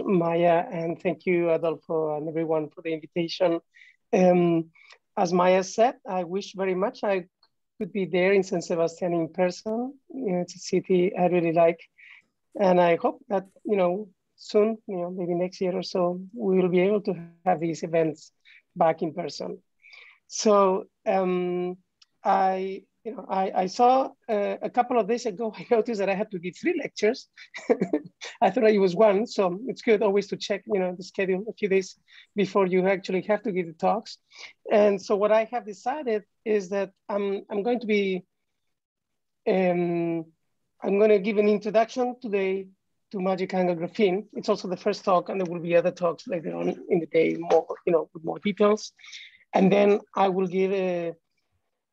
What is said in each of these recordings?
Maya, and thank you, Adolfo, and everyone for the invitation. As Maya said, I wish very much I could be there in San Sebastian in person. It's a city I really like, and I hope that soon, maybe next year or so, we will be able to have these events back in person. So I saw a couple of days ago, I noticed that I had to give 3 lectures. I thought it was 1, so it's good always to check, the schedule a few days before you actually have to give the talks. And so what I have decided is that I'm going to be, I'm going to give an introduction today to magic angle graphene. It's also the first talk, and there will be other talks later on in the day, more, with more details. And then I will give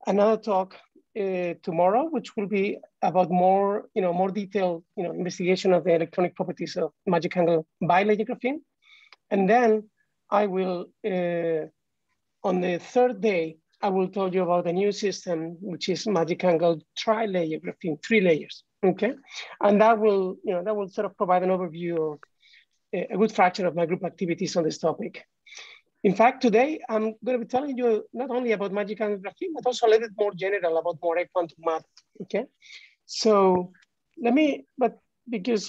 another talk tomorrow, which will be about more detailed, investigation of the electronic properties of magic angle bilayer graphene. And then I will, on the 3rd day, I will tell you about a new system, which is magic angle tri-layer graphene, 3 layers, okay? And that will, that will sort of provide an overview of a good fraction of my group activities on this topic. In fact, today I'm going to be telling you not only about magic angle graphene, but also a little bit more general about Moire Quantum Matter, okay? So because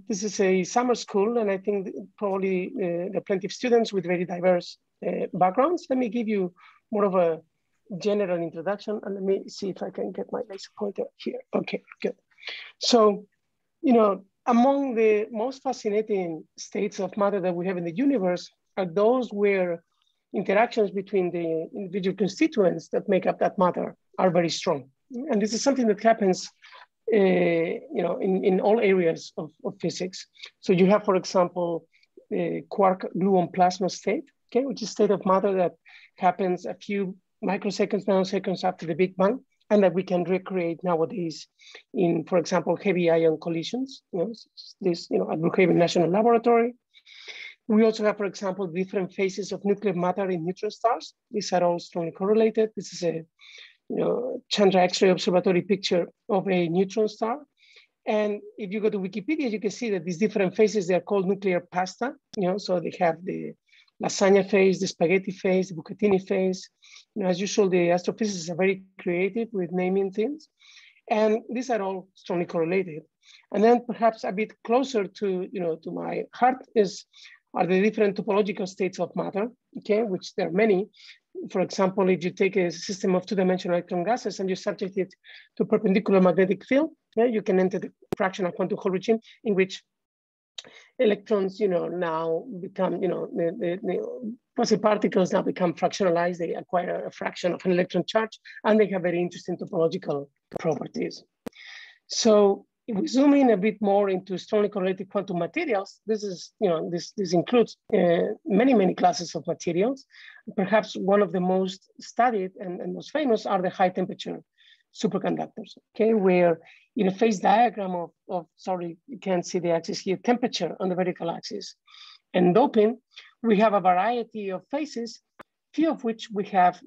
this is a summer school, and I think probably there are plenty of students with very diverse backgrounds, let me give you more of a general introduction, and let me see if I can get my laser pointer here. Okay, good. So, among the most fascinating states of matter that we have in the universe are those where interactions between the individual constituents that make up that matter are very strong. And this is something that happens in all areas of physics. So you have, for example, the quark gluon plasma state, okay, which is a state of matter that happens a few microseconds, nanoseconds after the Big Bang, and that we can recreate nowadays in, for example, heavy ion collisions, at Brookhaven National Laboratory. We also have, for example, different phases of nuclear matter in neutron stars. These are all strongly correlated. This is a Chandra X-ray observatory picture of a neutron star. And if you go to Wikipedia, you can see that these different phases, they are called nuclear pasta. So they have the lasagna phase, the spaghetti phase, the bucatini phase. As usual, the astrophysicists are very creative with naming things. And these are all strongly correlated. And then perhaps a bit closer to, to my heart are the different topological states of matter, okay, which there are many. For example, if you take a system of 2-dimensional electron gases and you subject it to perpendicular magnetic field, you can enter the fractional quantum Hall regime in which electrons, now become, the quasi-particles now become fractionalized. They acquire a fraction of an electron charge, and they have very interesting topological properties. So if we zoom in a bit more into strongly correlated quantum materials, this is, this includes many classes of materials. Perhaps one of the most studied and most famous are the high temperature superconductors, okay, where in a phase diagram sorry, you can't see the axis here, temperature on the vertical axis, and doping, we have a variety of phases, few of which we have,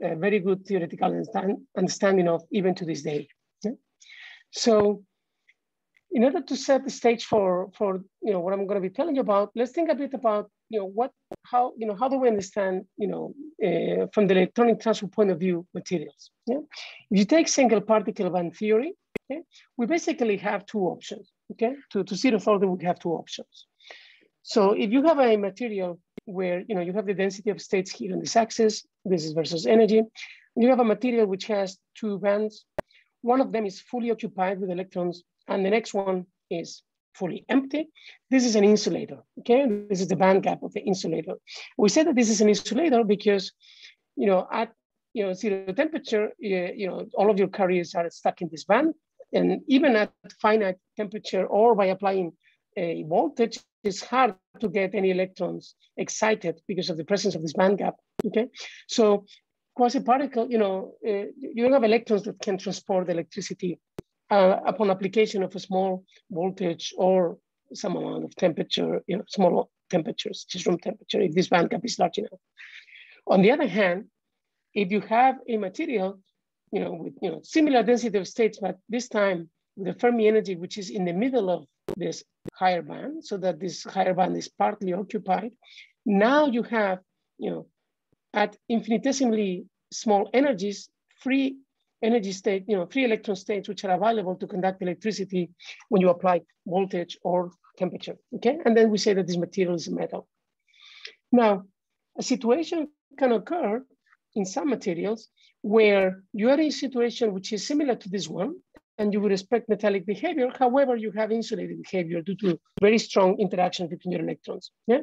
a very good theoretical understanding of even to this day. Okay? So, in order to set the stage for what I'm going to be telling you about, let's think a bit about how do we understand from the electronic transfer point of view materials. Yeah? If you take single particle band theory, okay, we basically have 2 options. Okay, to see the further, we have 2 options. So if you have a material where you have the density of states here on this axis, this is versus energy, and you have a material which has 2 bands. One of them is fully occupied with electrons, and the next one is fully empty. This is an insulator, okay? This is the band gap of the insulator. We say that this is an insulator because, at zero temperature, all of your carriers are stuck in this band, and even at finite temperature or by applying a voltage, it's hard to get any electrons excited because of the presence of this band gap, okay? So quasi-particle, you don't have electrons that can transport electricity upon application of a small voltage or some amount of temperature, small temperatures, just room temperature, if this band gap is large enough. On the other hand, if you have a material, with similar density of states, but this time with a Fermi energy which is in the middle of this higher band, so that this higher band is partly occupied. Now you have, at infinitesimally small energies, free energy state, free electron states, which are available to conduct electricity when you apply voltage or temperature, okay? And then we say that this material is a metal. Now, a situation can occur in some materials where you are in a situation which is similar to this one, and you would expect metallic behavior. However, you have insulated behavior due to very strong interaction between your electrons. Yeah,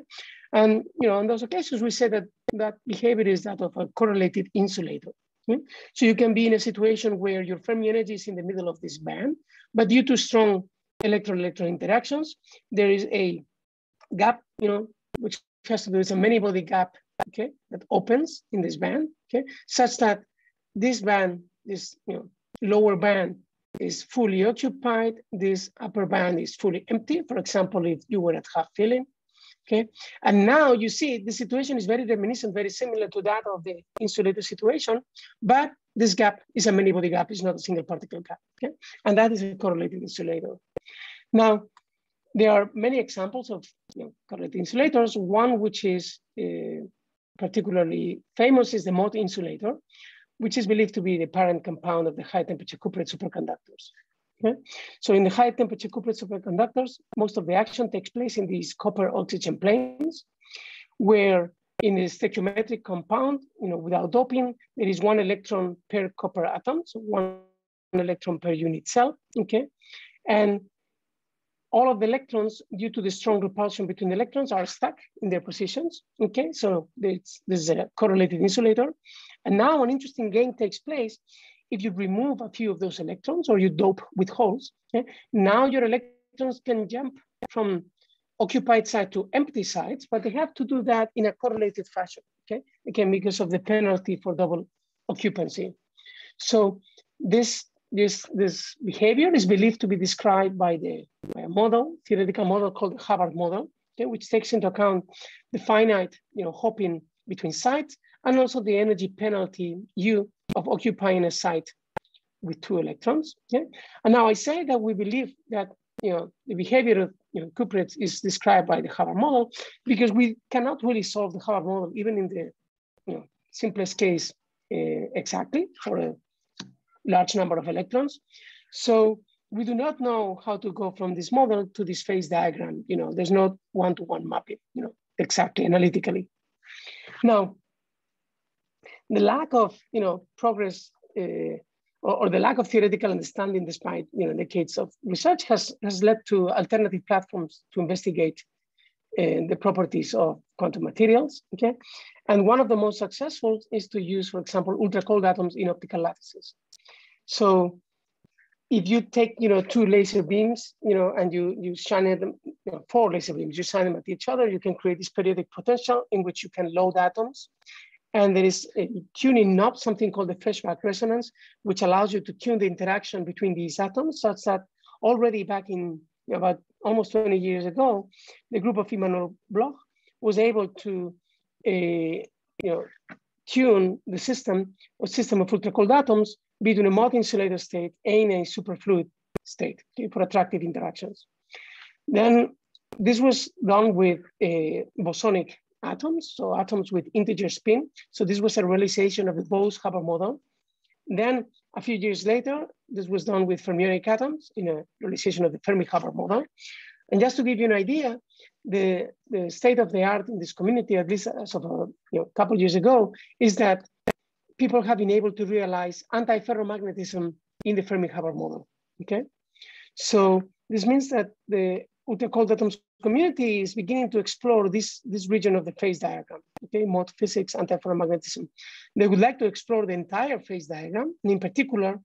and on those occasions, we say that that behavior is that of a correlated insulator. Okay? So you can be in a situation where your Fermi energy is in the middle of this band, but due to strong electron-electron interactions, there is a gap, which has to do with a many-body gap, okay, that opens in this band, okay, such that this band, this lower band, is fully occupied. This upper band is fully empty. For example, if you were at half filling, okay? And now you see the situation is very reminiscent, very similar to that of the insulator situation, but this gap is a many-body gap, it's not a single particle gap, okay? And that is a correlated insulator. Now, there are many examples of correlated insulators. One which is particularly famous is the mode insulator, which is believed to be the parent compound of the high temperature cuprate superconductors. Okay? So in the high temperature cuprate superconductors, most of the action takes place in these copper oxygen planes, where in the stoichiometric compound, without doping, there is 1 electron per copper atom, so 1 electron per unit cell, okay? And all of the electrons, due to the strong repulsion between the electrons, are stuck in their positions, okay? So this is a correlated insulator. And now an interesting game takes place if you remove a few of those electrons or you dope with holes, okay? Now your electrons can jump from occupied side to empty sides, but they have to do that in a correlated fashion, okay? Again, because of the penalty for double occupancy. So this behavior is believed to be described by a model, theoretical model called the Hubbard model, okay, which takes into account the finite, hopping between sites, and also the energy penalty U of occupying a site with 2 electrons. Okay? And now I say that we believe that the behavior of cuprates is described by the Hubbard model, because we cannot really solve the Hubbard model even in the simplest case exactly for a large number of electrons. So we do not know how to go from this model to this phase diagram. There's no one-to-one mapping, exactly analytically. Now, the lack of progress or the lack of theoretical understanding, despite decades of research, has led to alternative platforms to investigate the properties of quantum materials. Okay, and one of the most successful is to use, for example, ultra cold atoms in optical lattices. So if you take 2 laser beams, and you shine them, 4 laser beams, you shine them at each other, you can create this periodic potential in which you can load atoms. And there is a tuning knob, something called the flashback resonance, which allows you to tune the interaction between these atoms, such that already back in about almost 20 years ago, the group of Immanuel Bloch was able to tune the system of ultra cold atoms between a mode insulator state and a superfluid state, okay, for attractive interactions. Then this was done with bosonic atoms, so atoms with integer spin. So this was a realization of the Bose-Hubbard model. Then a few years later, this was done with fermionic atoms in a realization of the Fermi-Hubbard model. And just to give you an idea, the state of the art in this community, at least as of a couple of years ago, is that people have been able to realize anti-ferromagnetism in the Fermi-Hubbard model, okay? So this means that the ultra cold atoms community is beginning to explore this region of the phase diagram, okay? Mode physics, anti-ferromagnetism. They would like to explore the entire phase diagram, and in particular,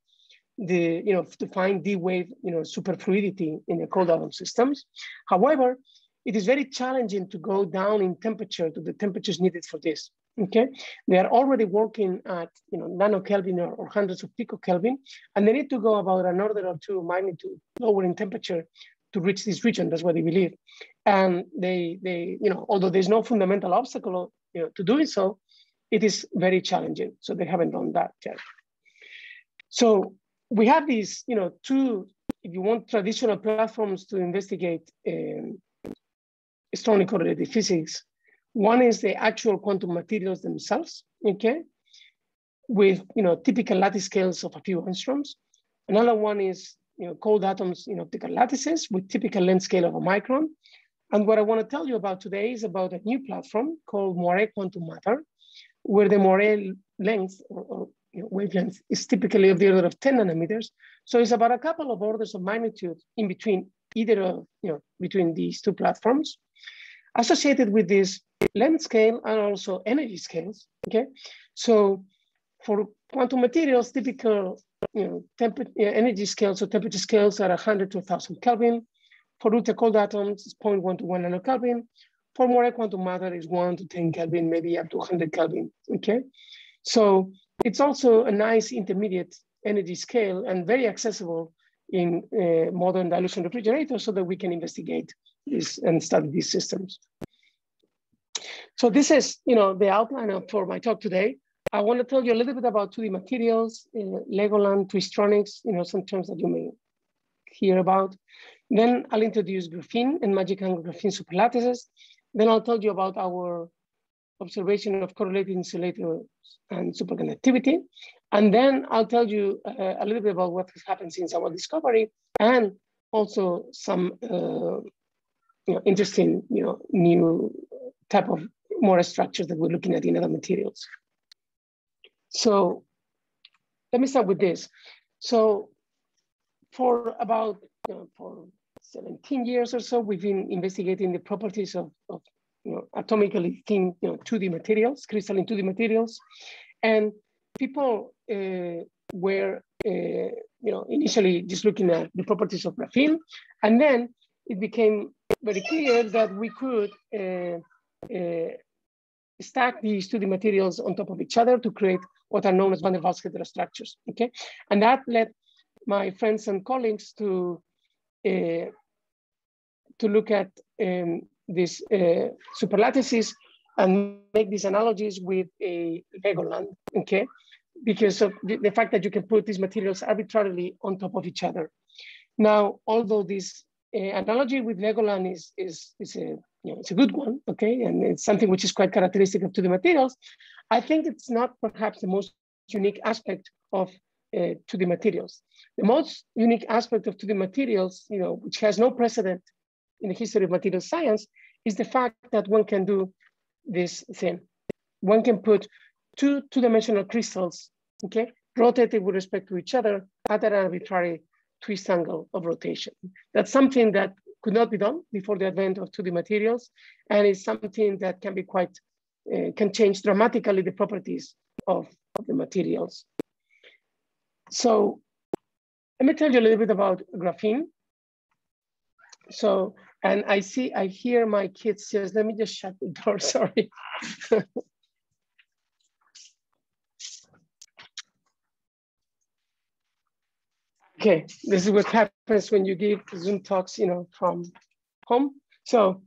to find D-wave, superfluidity in the cold atom systems. However, it is very challenging to go down in temperature to the temperatures needed for this, okay? They are already working at, nanokelvin or hundreds of picokelvin, and they need to go about an order or 2 magnitude lower in temperature to reach this region. That's what they believe. And they although there's no fundamental obstacle, to doing so, it is very challenging. So they haven't done that yet. So we have these, 2 if you want traditional platforms to investigate strongly correlated physics, one is the actual quantum materials themselves, okay, with typical lattice scales of a few angstroms. Another one is cold atoms in optical lattices with typical length scale of a micron. And what I want to tell you about today is about a new platform called Moire Quantum Matter, where the Moire length or wavelength is typically of the order of 10 nanometers. So it's about a couple of orders of magnitude in between either of, between these two platforms, associated with this length scale and also energy scales, okay? So for quantum materials, typical energy scales or temperature scales are 100 to 1,000 Kelvin. For ultra cold atoms, it's 0.1 to 1 nanokelvin. For Moire quantum matter, is 1 to 10 Kelvin, maybe up to 100 Kelvin, okay? So it's also a nice intermediate energy scale and very accessible in modern dilution refrigerators so that we can investigate this and study these systems. So this is, the outline for my talk today. I want to tell you a little bit about 2D materials, Legoland, twistronics, some terms that you may hear about. Then I'll introduce graphene and magic angle graphene superlattices. Then I'll tell you about our observation of correlated insulators and superconductivity. And then I'll tell you a little bit about what has happened since our discovery and also some interesting, new type of more structures that we're looking at in other materials. So let me start with this. So for about for 17 years or so, we've been investigating the properties of atomically thin 2D materials, crystalline 2D materials. And people were initially just looking at the properties of graphene. And then it became very clear that we could stack these 2D materials on top of each other to create what are known as van der Waals heterostructures, okay? And that led my friends and colleagues to look at these superlattices and make these analogies with a Legoland, okay? Because of the fact that you can put these materials arbitrarily on top of each other. Now, although this analogy with Legoland is a good one, okay? And it's something which is quite characteristic of 2D materials. I think it's not perhaps the most unique aspect of 2D materials. The most unique aspect of 2D materials, which has no precedent in the history of material science, is the fact that one can do this thing. One can put two-dimensional crystals, okay, rotated with respect to each other at an arbitrary twist angle of rotation. That's something that could not be done before the advent of 2D materials, and it's something that can be quite, can change dramatically the properties of the materials. So let me tell you a little bit about graphene. So, and I hear my kids says, let me just shut the door, sorry. Okay, this is what happens when you give Zoom talks, from home. So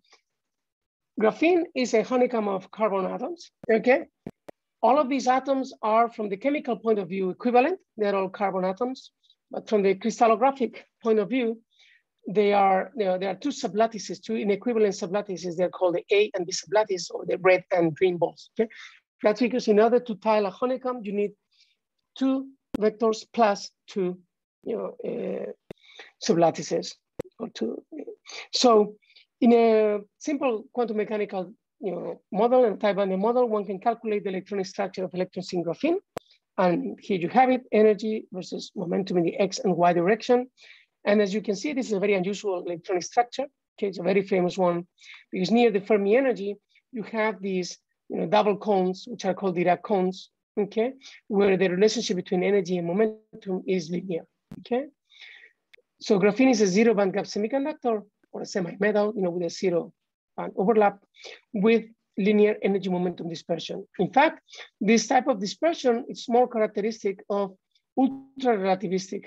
graphene is a honeycomb of carbon atoms, okay? All of these atoms are, from the chemical point of view, equivalent. They're all carbon atoms. But from the crystallographic point of view, there are two sublattices, two inequivalent sublattices. They're called the A and B sublattice, or the red and green balls, okay? That's because in order to tile a honeycomb, you need two vectors plus two sublattices, or two. So in a simple quantum mechanical model and type binding model, one can calculate the electronic structure of electrons in graphene. And here you have it, energy versus momentum in the X and Y direction. And as you can see, this is a very unusual electronic structure. Okay, it's a very famous one because near the Fermi energy, you have these double cones, which are called Dirac cones, okay, where the relationship between energy and momentum is linear, okay? So graphene is a zero band gap semiconductor or a semi-metal, with a zero band overlap with linear energy momentum dispersion. In fact, this type of dispersion is more characteristic of ultra-relativistic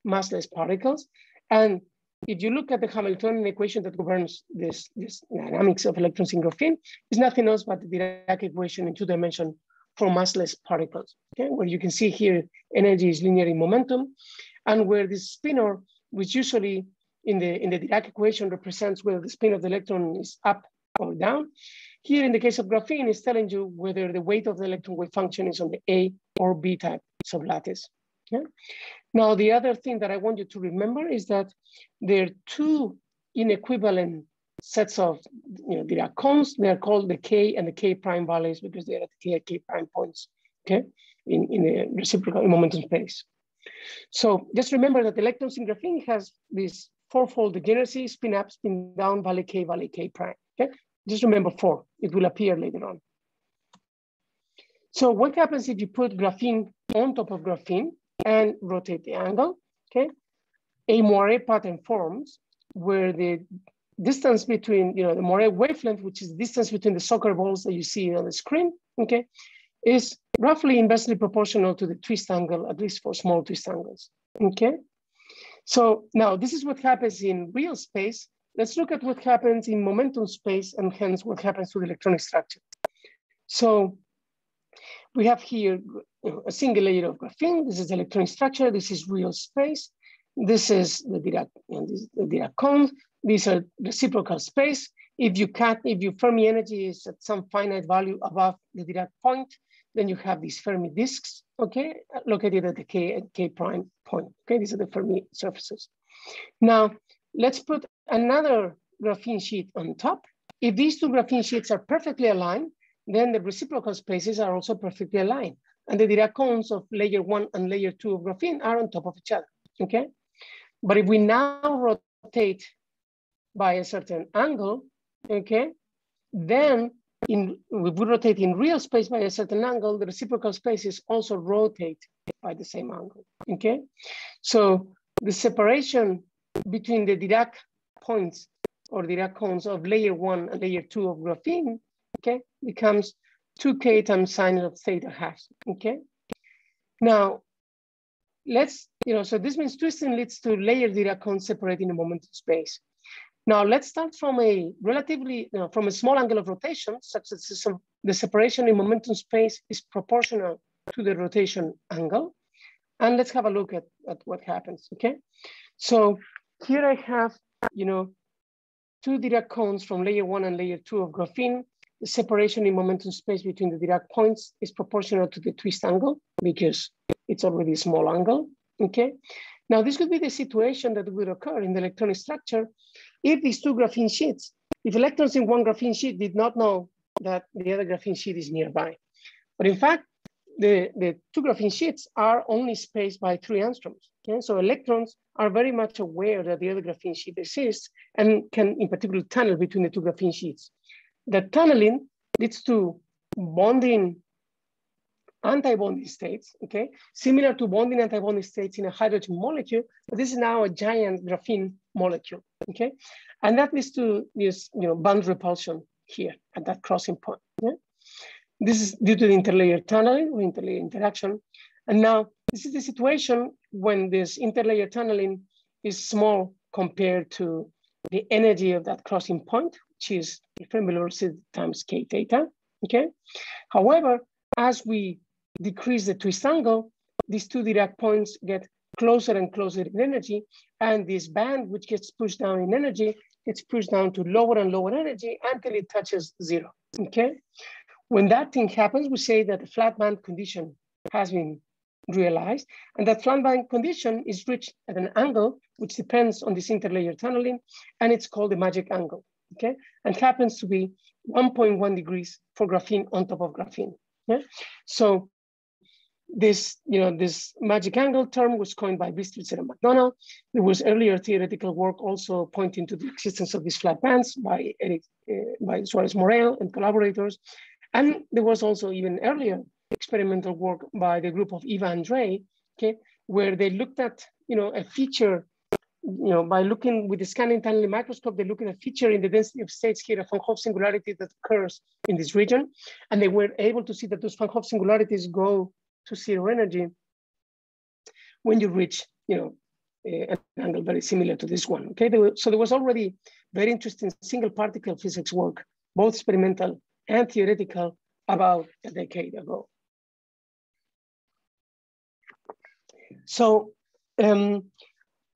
massless particles. And if you look at the Hamiltonian equation that governs this dynamics of electrons in graphene, it's nothing else but the Dirac equation in 2 dimensions for massless particles, okay? Where you can see here, energy is linear in momentum, and where this spinor which usually in the Dirac equation represents whether the spin of the electron is up or down. Here in the case of graphene, it's telling you whether the weight of the electron wave function is on the A or B type sublattice. Yeah? Now, the other thing that I want you to remember is that there are two inequivalent sets of Dirac cones. They are called the K and the K prime values because they are at the K prime points, okay, in the reciprocal momentum space. So just remember that electrons in graphene has this fourfold degeneracy: spin up, spin down, valley K prime. Okay, just remember 4. It will appear later on. So what happens if you put graphene on top of graphene and rotate the angle? Okay, a Moire pattern forms where the distance between, the Moire wavelength, which is the distance between the soccer balls that you see on the screen, okay, is roughly inversely proportional to the twist angle, at least for small twist angles, okay? So now this is what happens in real space. Let's look at what happens in momentum space and hence what happens to the electronic structure. So we have here a single layer of graphene. This is the electronic structure. This is real space. This is the Dirac, the Dirac cone. These are reciprocal space. If your Fermi energy is at some finite value above the Dirac point, then you have these Fermi disks, okay, located at the K prime point. Okay, these are the Fermi surfaces. Now, let's put another graphene sheet on top. If these two graphene sheets are perfectly aligned, then the reciprocal spaces are also perfectly aligned. And the Dirac cones of layer 1 and layer 2 of graphene are on top of each other, okay? But if we now rotate by a certain angle, okay, then if we rotate in real space by a certain angle, the reciprocal spaces also rotate by the same angle, okay? So the separation between the Dirac points or Dirac cones of layer 1 and layer 2 of graphene, okay, becomes 2K times sine of theta half, okay? Now, so this means twisting leads to layered Dirac cones separating the momentum space. Now let's start from a relatively, from a small angle of rotation, such that the separation in momentum space is proportional to the rotation angle. And let's have a look at what happens, okay? So here I have, 2 Dirac cones from layer 1 and layer 2 of graphene. The separation in momentum space between the Dirac points is proportional to the twist angle because it's already a small angle, okay? Now this could be the situation that would occur in the electronic structure if these two graphene sheets, if electrons in one graphene sheet did not know that the other graphene sheet is nearby. But in fact, the two graphene sheets are only spaced by 3 angstroms. Okay? So electrons are very much aware that the other graphene sheet exists and can in particular tunnel between the two graphene sheets. That tunneling leads to bonding anti-bonding states, okay? Similar to bonding anti-bonding states in a hydrogen molecule, but this is now a giant graphene molecule, okay? And that leads to this, bond repulsion here at that crossing point, yeah? This is due to the interlayer tunneling or interlayer interaction. And now this is the situation when this interlayer tunneling is small compared to the energy of that crossing point, which is the Fermi velocity times K theta, okay? However, as we decrease the twist angle, these two Dirac points get closer and closer in energy, and this band, which gets pushed down in energy, gets pushed down to lower and lower energy until it touches 0, okay? When that thing happens, we say that the flat band condition has been realized, and that flat band condition is reached at an angle which depends on this interlayer tunneling, and it's called the magic angle, okay? And happens to be 1.1 degrees for graphene on top of graphene, yeah? So this, this magic angle term was coined by Bistritzer and McDonald. There was earlier theoretical work also pointing to the existence of these flat bands by Suarez Morel and collaborators. And there was also even earlier experimental work by the group of Eva and Dre, okay, where they looked at, a feature, by looking with the scanning tunneling microscope, they look at a feature in the density of states here, a Van Hoff singularity that occurs in this region. And they were able to see that those Van Hoff singularities go to 0 energy when you reach, an angle very similar to this one, okay? So there was already very interesting single particle physics work, both experimental and theoretical, about a decade ago. So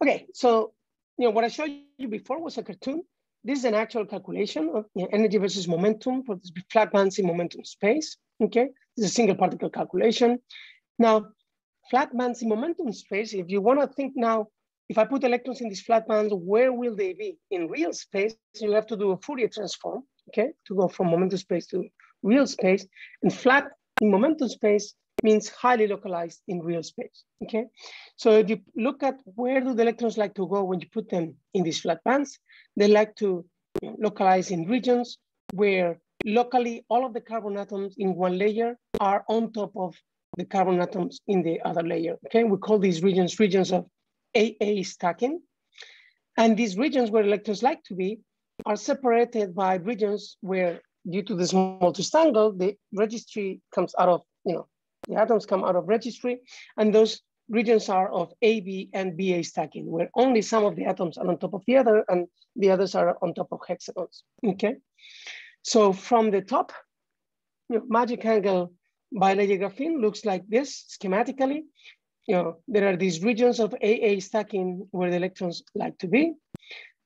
Okay, so what I showed you before was a cartoon. This is an actual calculation of energy versus momentum for this flat bands in momentum space. Okay, this is a single particle calculation. Now, flat bands in momentum space, if you want to think now, if I put electrons in these flat bands, where will they be in real space? You have to do a Fourier transform, okay, to go from momentum space to real space. And flat in momentum space means highly localized in real space, okay? So if you look at where do the electrons like to go when you put them in these flat bands, they like to localize in regions where locally all of the carbon atoms in one layer are on top of the carbon atoms in the other layer, okay? We call these regions of AA stacking. And these regions where electrons like to be are separated by regions where, due to the small multi angle, the registry comes out of, the atoms come out of registry, and those regions are of AB and BA stacking, where only some of the atoms are on top of the other, and the others are on top of hexagons, okay? So from the top, magic angle bilayer graphene looks like this schematically. There are these regions of AA stacking where the electrons like to be,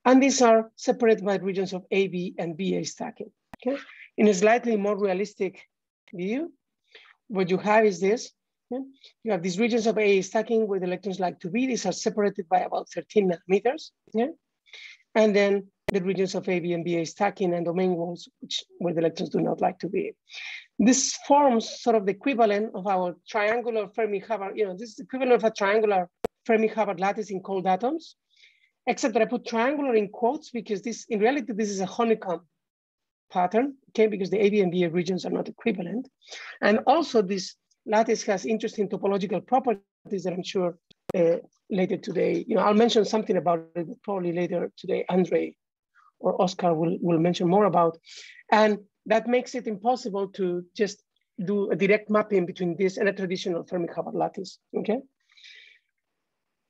and these are separated by regions of AB and BA stacking, okay? In a slightly more realistic view, what you have is this. Okay? You have these regions of AA stacking where the electrons like to be. These are separated by about 13 nanometers. Yeah? And then the regions of AB and BA stacking and domain walls, where the electrons do not like to be. This forms sort of the equivalent of our triangular Fermi-Hubbard, this is the equivalent of a triangular Fermi-Hubbard lattice in cold atoms, except that I put triangular in quotes because this, in reality, this is a honeycomb pattern, okay, because the AB and BA regions are not equivalent. And also this lattice has interesting topological properties that I'm sure later today, I'll mention something about it, but probably later today, Andre or Oscar will mention more about. And that makes it impossible to just do a direct mapping between this and a traditional Fermi-Hubbard lattice, okay?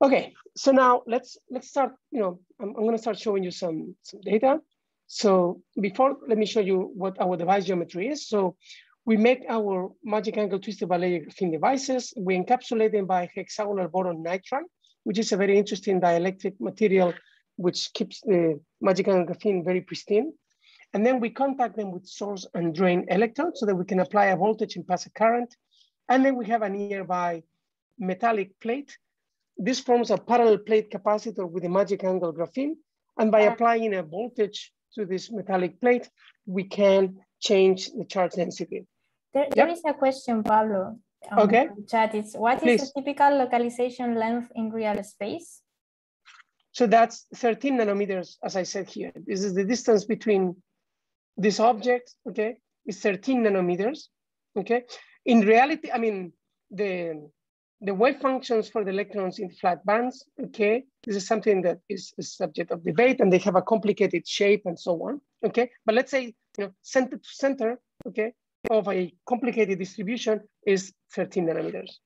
Okay, so now let's start, I'm gonna start showing you some data. So before, let me show you what our device geometry is. So we make our magic angle twisted bilayer graphene devices. We encapsulate them by hexagonal boron nitride, which is a very interesting dielectric material which keeps the magic angle graphene very pristine. And then we contact them with source and drain electrodes so that we can apply a voltage and pass a current. And then we have a nearby metallic plate. This forms a parallel plate capacitor with a magic angle graphene. And by applying a voltage to this metallic plate, we can change the charge density. There is a question, Pablo. Okay. Chat is, what is the typical localization length in real space? So that's 13 nanometers, as I said here. This is the distance between this object, okay? It's 13 nanometers, okay? In reality, I mean, the wave functions for the electrons in flat bands, okay? This is something that is a subject of debate, and they have a complicated shape and so on, okay? But let's say, center to center, okay, of a complicated distribution is 13 nanometers.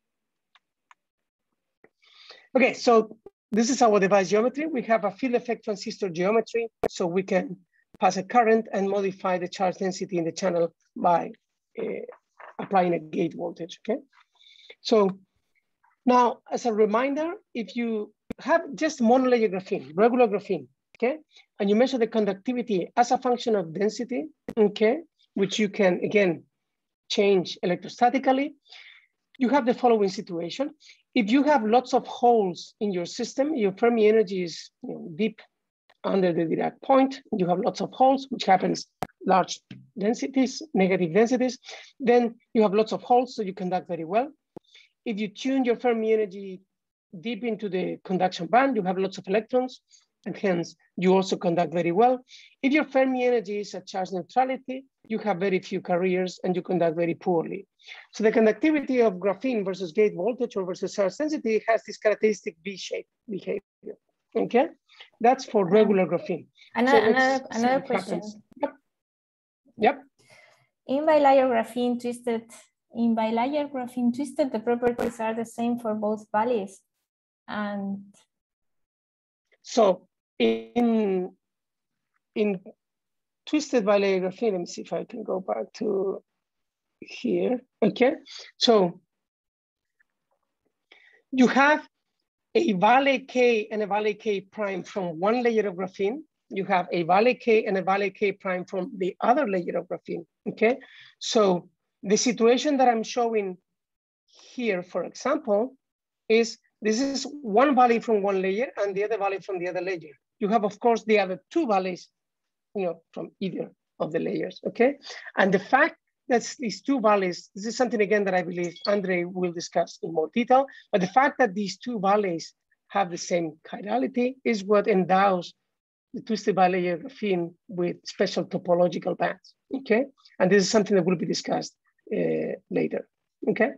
Okay, so this is our device geometry. We have a field effect transistor geometry, so we can pass a current and modify the charge density in the channel by applying a gate voltage, okay? So now, as a reminder, if you have just monolayer graphene, regular graphene, okay, and you measure the conductivity as a function of density, okay, which you can, again, change electrostatically, you have the following situation. If you have lots of holes in your system, your Fermi energy is deep under the Dirac point, you have lots of holes, which happens large densities, negative densities, then you have lots of holes, so you conduct very well. If you tune your Fermi energy deep into the conduction band, you have lots of electrons, and hence you also conduct very well. If your Fermi energy is at charge neutrality, you have very few carriers and you conduct very poorly. So the conductivity of graphene versus gate voltage or versus charge density has this characteristic V-shaped behavior, okay? That's for regular graphene. Another question. Yep. In bilayer graphene twisted, the properties are the same for both valleys. And so in twisted bilayer graphene, let me see if I can go back to here. Okay, so you have a valley K and a valley K prime from one layer of graphene, you have a valley K and a valley K prime from the other layer of graphene, okay? So the situation that I'm showing here, for example, is this is one valley from one layer and the other valley from the other layer. You have, of course, the other two valleys, from either of the layers, okay? And the fact that these two valleys, this is something, again, that I believe Andre will discuss in more detail, but the fact that these two valleys have the same chirality is what endows the twisted bilayer graphene with special topological bands, okay? And this is something that will be discussed later, okay?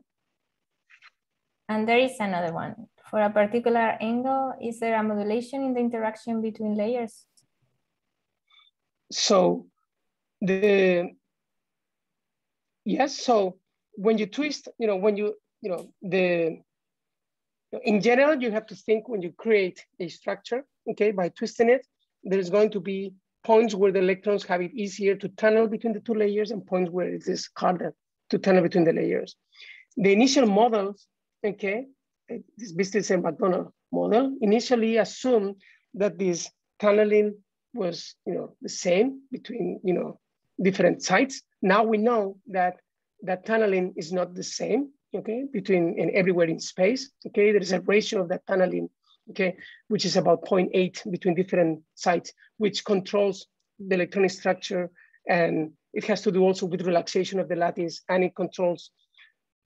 And there is another one. For a particular angle, is there a modulation in the interaction between layers? So yes, so when you twist, in general, you have to think when you create a structure, okay, by twisting it, there's going to be points where the electrons have it easier to tunnel between the two layers and points where it is harder to tunnel between the layers. The initial models, okay, this Bistis and McDonald model initially assumed that this tunneling was, the same between, different sites. Now we know that that tunneling is not the same, okay, between and everywhere in space, okay? There is a ratio of that tunneling, okay, which is about 0.8 between different sites, which controls the electronic structure, and it has to do also with relaxation of the lattice, and it controls,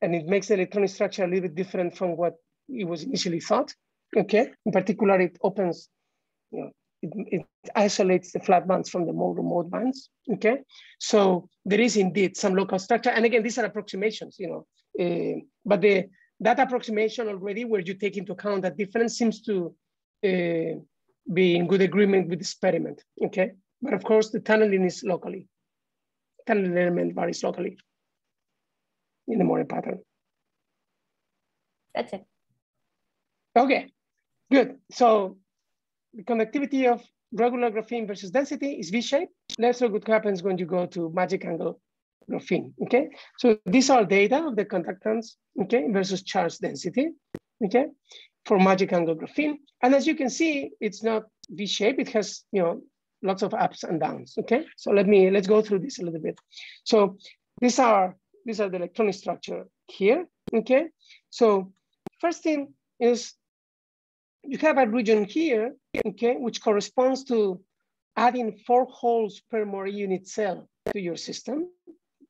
and it makes the electronic structure a little bit different from what it was initially thought, okay? In particular, it opens, it isolates the flat bands from the more remote bands, okay? So there is indeed some local structure. And again, these are approximations, but that approximation already, where you take into account that difference, seems to be in good agreement with the experiment, okay? But of course, the tunneling is locally. Tunneling element varies locally in the Moire pattern. That's it. Okay, good. So the conductivity of regular graphene versus density is V-shaped. Let's look what happens when you go to magic angle graphene, okay? So these are data of the conductance, okay, versus charge density, okay, for magic angle graphene. And as you can see, it's not V-shaped. It has, lots of ups and downs, okay? So let's go through this a little bit. So these are the electronic structure here, okay? So first thing is you have a region here, okay, which corresponds to adding 4 holes per Moire unit cell to your system,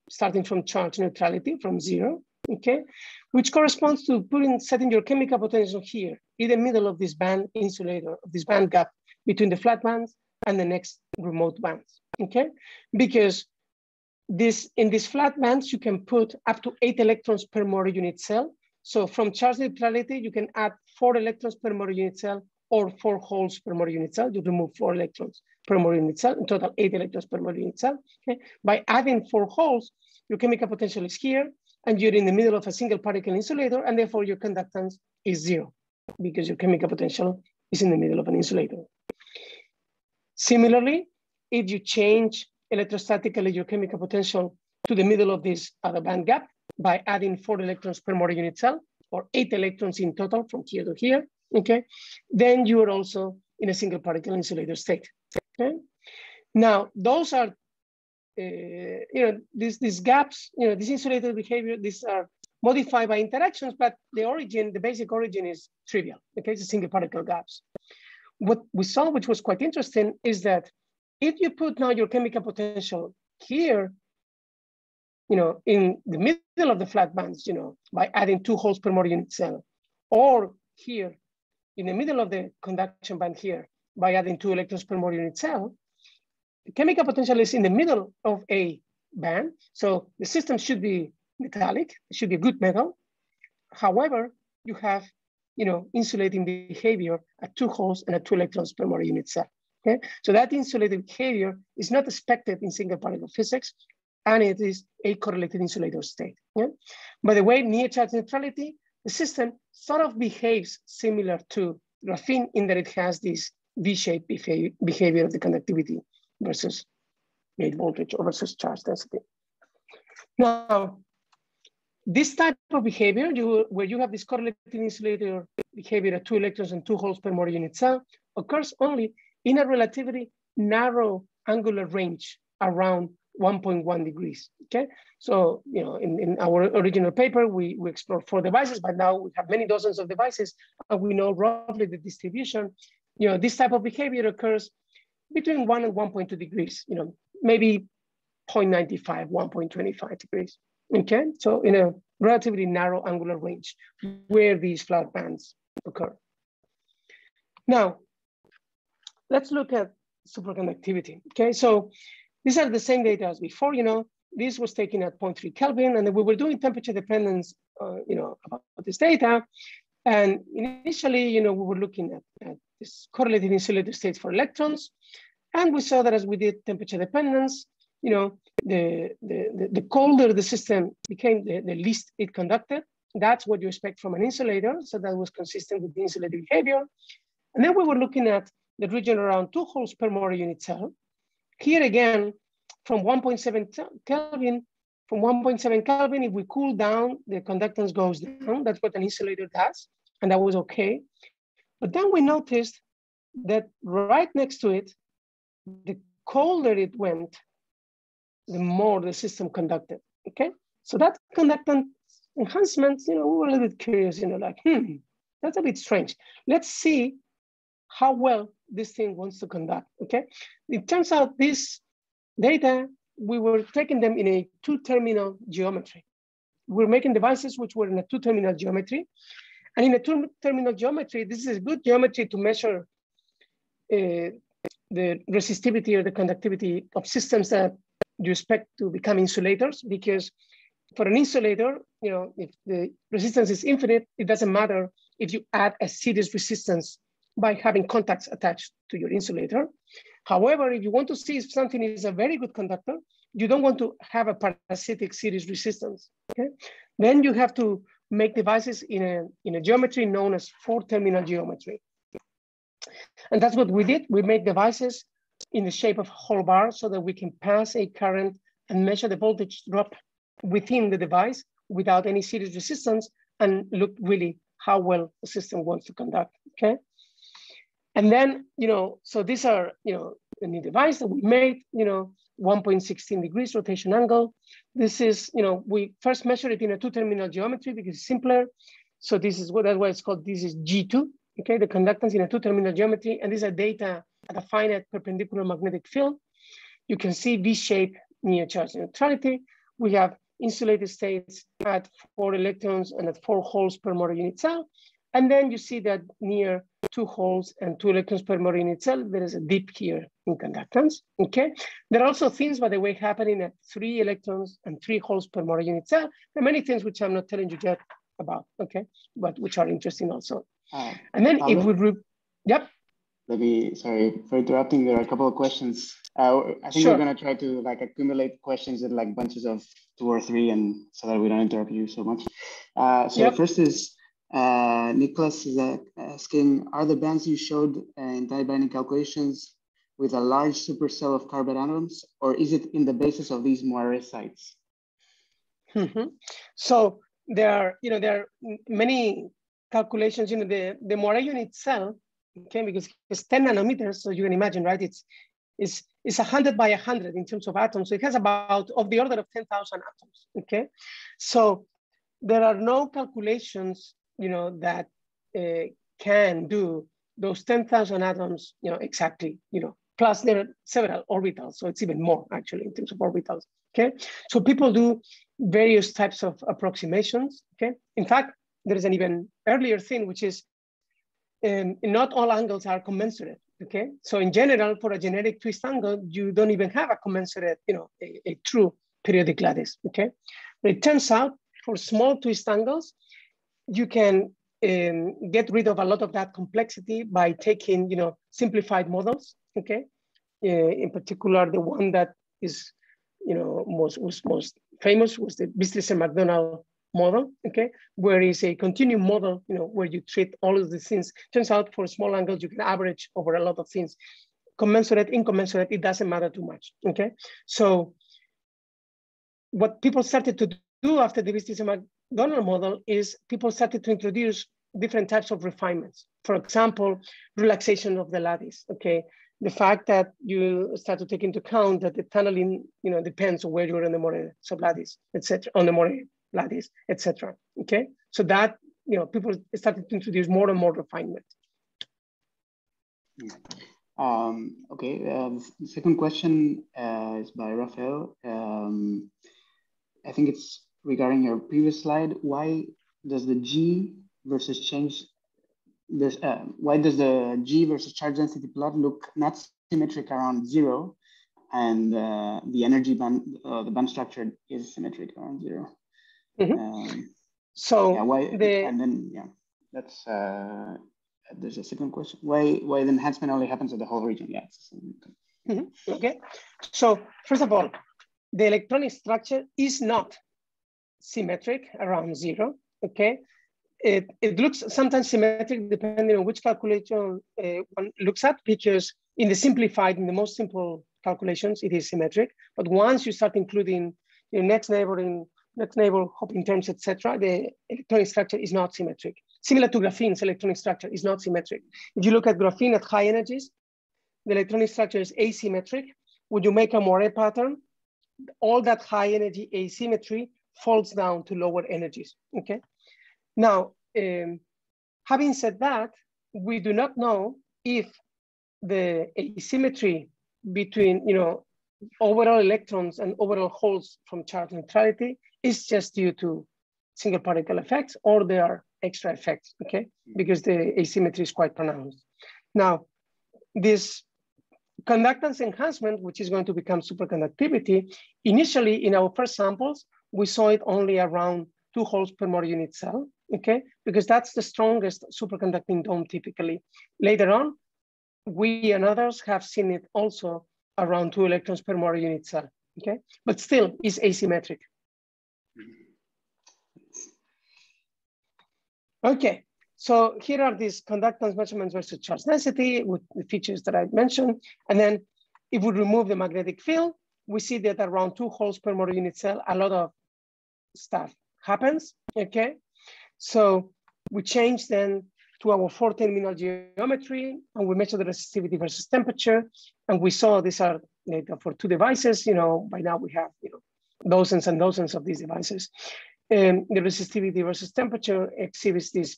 starting from charge neutrality, from 0, okay, which corresponds to setting your chemical potential here in the middle of this band insulator, of this band gap between the flat bands and the next remote bands, okay? Because in these flat bands, you can put up to 8 electrons per Moire unit cell. So from charge neutrality, you can add 4 electrons per Moire unit cell or 4 holes per Moire unit cell. You remove 4 electrons per Moire unit cell, in total 8 electrons per Moire unit cell. Okay? By adding 4 holes, your chemical potential is here, and you're in the middle of a single particle insulator, and therefore your conductance is 0, because your chemical potential is in the middle of an insulator. Similarly, if you change electrostatically your chemical potential to the middle of this other band gap, by adding 4 electrons per Moire unit cell, or 8 electrons in total from here to here, okay? Then you are also in a single particle insulator state, okay? Now, those are, these gaps, this insulator behavior, these are modified by interactions, but the basic origin is trivial, okay? It's a single particle gaps. What we saw, which was quite interesting, is that if you put now your chemical potential here, in the middle of the flat bands, by adding 2 holes per Moire unit cell, or here in the middle of the conduction band here, by adding 2 electrons per Moire unit cell, the chemical potential is in the middle of a band. So the system should be metallic, it should be a good metal. However, you have, insulating behavior at 2 holes and at 2 electrons per Moire unit cell. Okay, so that insulating behavior is not expected in single particle physics, and it is a correlated insulator state. Yeah? By the way, near charge neutrality, the system sort of behaves similar to graphene in that it has this V-shaped behavior of the conductivity versus gate voltage or versus charge density. Now, this type of behavior, where you have this correlated insulator behavior at 2 electrons and 2 holes per more unit cell, occurs only in a relatively narrow angular range around 1.1 degrees, okay? So, you know, in our original paper, we explored 4 devices, but now we have many dozens of devices, and we know roughly the distribution. You know, this type of behavior occurs between 1 and 1.2 degrees, you know, maybe 0.95, 1.25 degrees, okay? So in a relatively narrow angular range where these flat bands occur. Now, let's look at superconductivity, okay? So these are the same data as before, you know, this was taken at 0.3 Kelvin, and then we were doing temperature dependence, you know, about this data. And initially, you know, we were looking at this correlated insulator states for electrons. And we saw that as we did temperature dependence, you know, the colder the system became, the least it conducted. That's what you expect from an insulator. So that was consistent with the insulator behavior. And then we were looking at the region around 2 holes per more unit cell. Here again, from 1.7 Kelvin, if we cool down, the conductance goes down. That's what an insulator does, and that was okay. But then we noticed that right next to it, the colder it went, the more the system conducted, okay? So that conductance enhancement, you know, we were a little bit curious, you know, like, that's a bit strange. Let's see how well this thing wants to conduct, okay? It turns out this data, we were taking them in a 2-terminal geometry. We're making devices which were in a 2-terminal geometry. And in a 2-terminal geometry, this is a good geometry to measure the resistivity or the conductivity of systems that you expect to become insulators, because for an insulator, you know, if the resistance is infinite, it doesn't matter if you add a series resistance by having contacts attached to your insulator. However, if you want to see if something is a very good conductor, you don't want to have a parasitic series resistance, okay? Then you have to make devices in a geometry known as 4-terminal geometry. And that's what we did. We made devices in the shape of whole bar so that we can pass a current and measure the voltage drop within the device without any series resistance and look really how well the system wants to conduct, okay? And then, you know, so these are, you know, a new device that we made, you know, 1.16 degrees rotation angle. This is, you know, we first measured it in a 2-terminal geometry because it's simpler. So this is that's why it's called, this is G2, okay? The conductance in a 2-terminal geometry. And these are data at a finite perpendicular magnetic field. You can see V-shape near charge neutrality. We have insulated states at 4 electrons and at 4 holes per more unit cell. And then you see that near 2 holes and 2 electrons per more unit cell, there is a dip here in conductance, okay? There are also things, by the way, happening at 3 electrons and 3 holes per more unit cell. There are many things which I'm not telling you yet about, okay? But which are interesting also. And then Pablo, if we, yep. Let me, sorry for interrupting, there are a couple of questions. I think we're gonna try to like accumulate questions in like bunches of 2 or 3 and so that we don't interrupt you so much. The first is, Nicholas is asking, are the bands you showed in die binding calculations with a large supercell of carbon atoms, or is it in the basis of these Moire sites? So there are many calculations. You know, the Moire unit cell, okay, because it's 10 nanometers, so you can imagine, right? It's 100 by 100 in terms of atoms. So it has about of the order of 10,000 atoms. Okay, so there are no calculations, you know, that can do those 10,000 atoms, you know, exactly, you know, plus there are several orbitals. So it's even more actually in terms of orbitals, okay? So people do various types of approximations, okay? In fact, there is an even earlier thing, which is not all angles are commensurate, okay? So in general, for a generic twist angle, you don't even have a commensurate, you know, a true periodic lattice, okay? But it turns out for small twist angles, you can get rid of a lot of that complexity by taking, you know, simplified models, okay? In particular, the one that is, you know, was most famous was the Bistritzer-McDonald model, okay? Where it's a continuum model, you know, where you treat all of the things. Turns out for small angles, you can average over a lot of things. Commensurate, incommensurate, it doesn't matter too much, okay? So what people started to do after the Donner model is people started to introduce different types of refinements. For example, relaxation of the lattice, okay? The fact that you start to take into account that the tunneling, depends on where you're in the Moire sublattice, etc., on the Moire lattice, etc. Okay, so that people started to introduce more and more refinement. Okay, the second question is by Rafael. I think it's regarding your previous slide. Why does the G versus change? Why does the G versus charge density plot look not symmetric around 0, and the energy band, the band structure is symmetric around 0? Mm-hmm. So yeah, why? And then that's there's a second question. Why the enhancement only happens at the whole region? Yeah. Mm-hmm. Okay. So first of all, the electronic structure is not symmetric around 0. Okay. It looks sometimes symmetric depending on which calculation one looks at, because in the most simple calculations, it is symmetric. But once you start including your next neighbor hopping terms, etc., the electronic structure is not symmetric. Similar to graphene's electronic structure is not symmetric. If you look at graphene at high energies, the electronic structure is asymmetric. When you make a Moire pattern, all that high energy asymmetry falls down to lower energies, okay? Now, having said that, we do not know if the asymmetry between, overall electrons and overall holes from charge neutrality is just due to single particle effects, or there are extra effects, okay? Because the asymmetry is quite pronounced. Now, this conductance enhancement, which is going to become superconductivity, initially in our first samples, we saw it only around 2 holes per Moire unit cell, okay? Because that's the strongest superconducting dome typically. Later on, we and others have seen it also around 2 electrons per Moire unit cell, okay? But still is asymmetric. Okay, so here are these conductance measurements versus charge density with the features that I mentioned. And then if we remove the magnetic field, we see that around 2 holes per Moire unit cell, a lot of stuff happens, okay? So we change then to our 4-terminal geometry, and we measure the resistivity versus temperature. And we saw these are data for 2 devices. By now we have dozens and dozens of these devices. The resistivity versus temperature exhibits this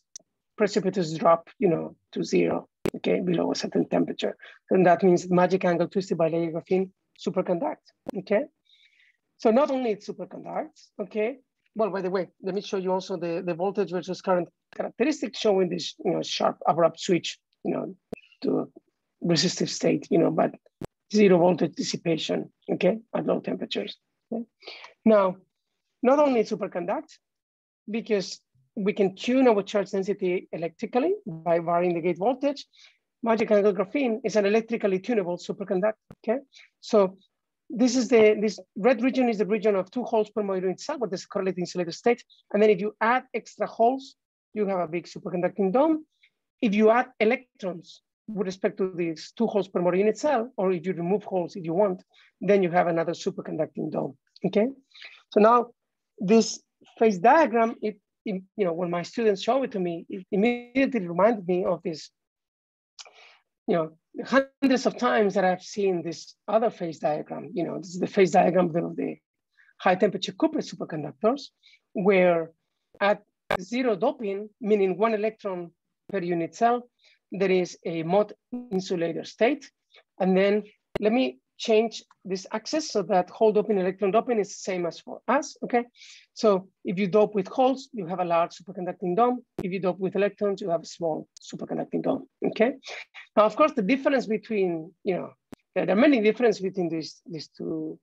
precipitous drop, to 0, okay, below a certain temperature. And that means magic angle twisted bilayer graphene superconduct, okay? So not only it superconducts, okay? Well, by the way, let me show you also the voltage versus current characteristics, showing this, sharp abrupt switch, to resistive state, but 0 voltage dissipation, okay, at low temperatures. Okay? Now, not only it superconducts, because we can tune our charge density electrically by varying the gate voltage. Magic angle graphene is an electrically tunable superconductor, okay? So this red region is the region of 2 holes per Moire unit cell with this correlated insulator state. And then if you add extra holes, you have a big superconducting dome. If you add electrons with respect to these 2 holes per Moire unit cell, or if you remove holes if you want, then you have another superconducting dome, okay? So now this phase diagram, when my students show it to me, it immediately reminded me of this, hundreds of times that I've seen this other phase diagram. This is the phase diagram of the high temperature Cooper superconductors, where at 0 doping, meaning 1 electron per unit cell, there is a mod insulator state. And then let me change this axis so that hole doping, electron doping is the same as for us, okay? So if you dope with holes, you have a large superconducting dome. If you dope with electrons, you have a small superconducting dome, okay? Now, of course, the difference between, there are many differences between these 2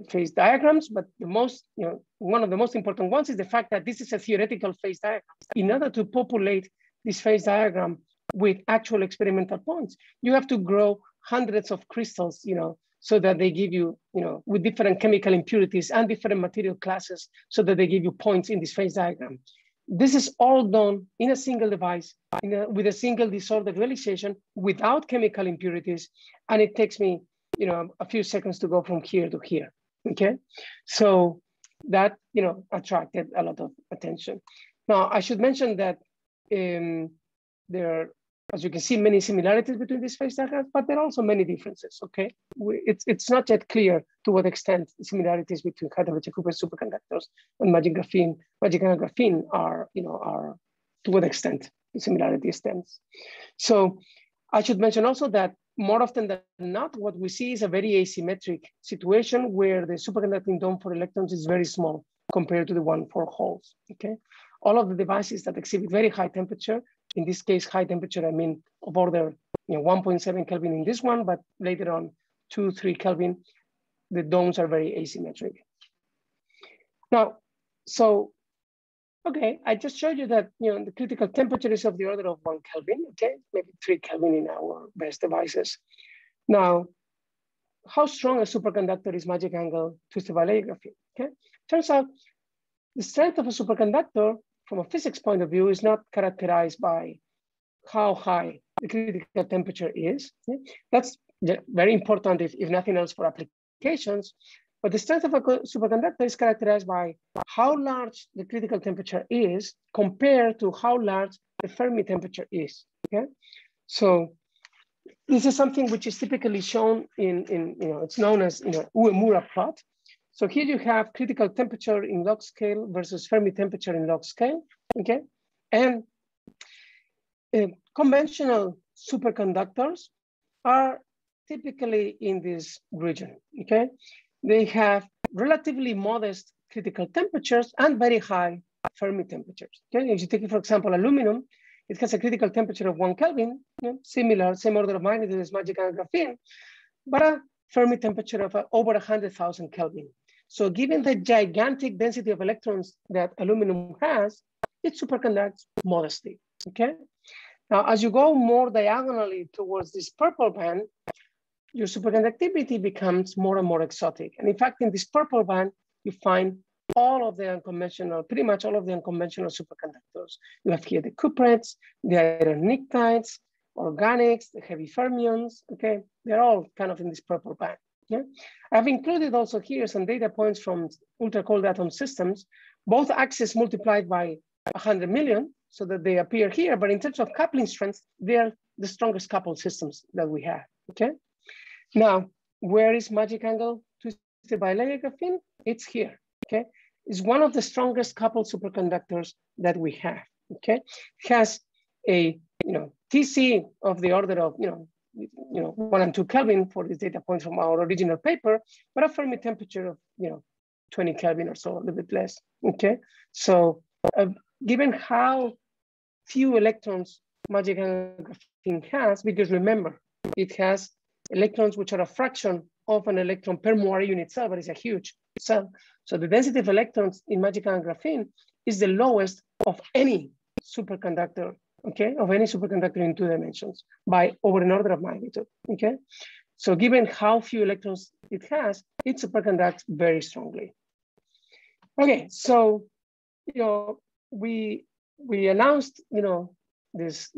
phase diagrams, but the most, one of the most important ones is the fact that this is a theoretical phase diagram. In order to populate this phase diagram with actual experimental points, you have to grow hundreds of crystals, so that they give you, with different chemical impurities and different material classes, so that they give you points in this phase diagram. This is all done in a single device, with a single disordered realization without chemical impurities. And it takes me, a few seconds to go from here to here, okay? So that, you know, attracted a lot of attention. Now, I should mention that there are, as you can see, many similarities between these phase diagrams, but there are also many differences, okay? It's not yet clear to what extent the similarities between high-temperature Cooper superconductors and magic graphene are, you know, are to what extent the similarity stems. So I should mention also that more often than not, what we see is a very asymmetric situation where the superconducting dome for electrons is very small compared to the one for holes, okay? All of the devices that exhibit very high temperature, in this case, high temperature, I mean, of order, you know, 1.7 Kelvin in this one, but later on 2, 3 Kelvin, the domes are very asymmetric. Now, so, okay, I just showed you that, you know, the critical temperature is of the order of 1 Kelvin, okay? Maybe 3 Kelvin in our best devices. Now, how strong a superconductor is magic angle twisted bilayer graphene, okay? Turns out the strength of a superconductor from a physics point of view is not characterized by how high the critical temperature is. Okay? That's very important if nothing else for applications. But the strength of a superconductor is characterized by how large the critical temperature is compared to how large the Fermi temperature is. Okay, so this is something which is typically shown in you know, it's known as, you know, Uemura plot. So here you have critical temperature in log scale versus Fermi temperature in log scale. Okay, and conventional superconductors are typically in this region. Okay. They have relatively modest critical temperatures and very high Fermi temperatures. Okay, if you take, for example, aluminum, it has a critical temperature of 1 Kelvin, you know, similar, same order of magnitude as magic angle graphene, but a Fermi temperature of over 100,000 Kelvin. So given the gigantic density of electrons that aluminum has, it superconducts modestly, okay? Now, as you go more diagonally towards this purple band, your superconductivity becomes more and more exotic. And in fact, in this purple band, you find all of the unconventional, pretty much all of the unconventional superconductors. You have here the cuprates, the iron nitrides, organics, the heavy fermions, okay? They're all kind of in this purple band, yeah? I've included also here some data points from ultra cold atom systems, both axes multiplied by 100 million, so that they appear here, but in terms of coupling strength, they're the strongest coupled systems that we have, okay? Now, where is magic angle twisted bilayer graphene? It's here, okay? It's one of the strongest coupled superconductors that we have, okay? It has a, you know, TC of the order of, you know, 1 and 2 Kelvin for these data points from our original paper, but a Fermi temperature of, you know, 20 Kelvin or so, a little bit less, okay? So given how few electrons magic angle graphene has, because remember, it has electrons which are a fraction of an electron per Moire unit cell, but it's a huge cell. So the density of electrons in magic angle graphene is the lowest of any superconductor, okay, of any superconductor in 2 dimensions by over an order of magnitude, okay? So given how few electrons it has, it superconducts very strongly. Okay, so, you know, we announced, you know, this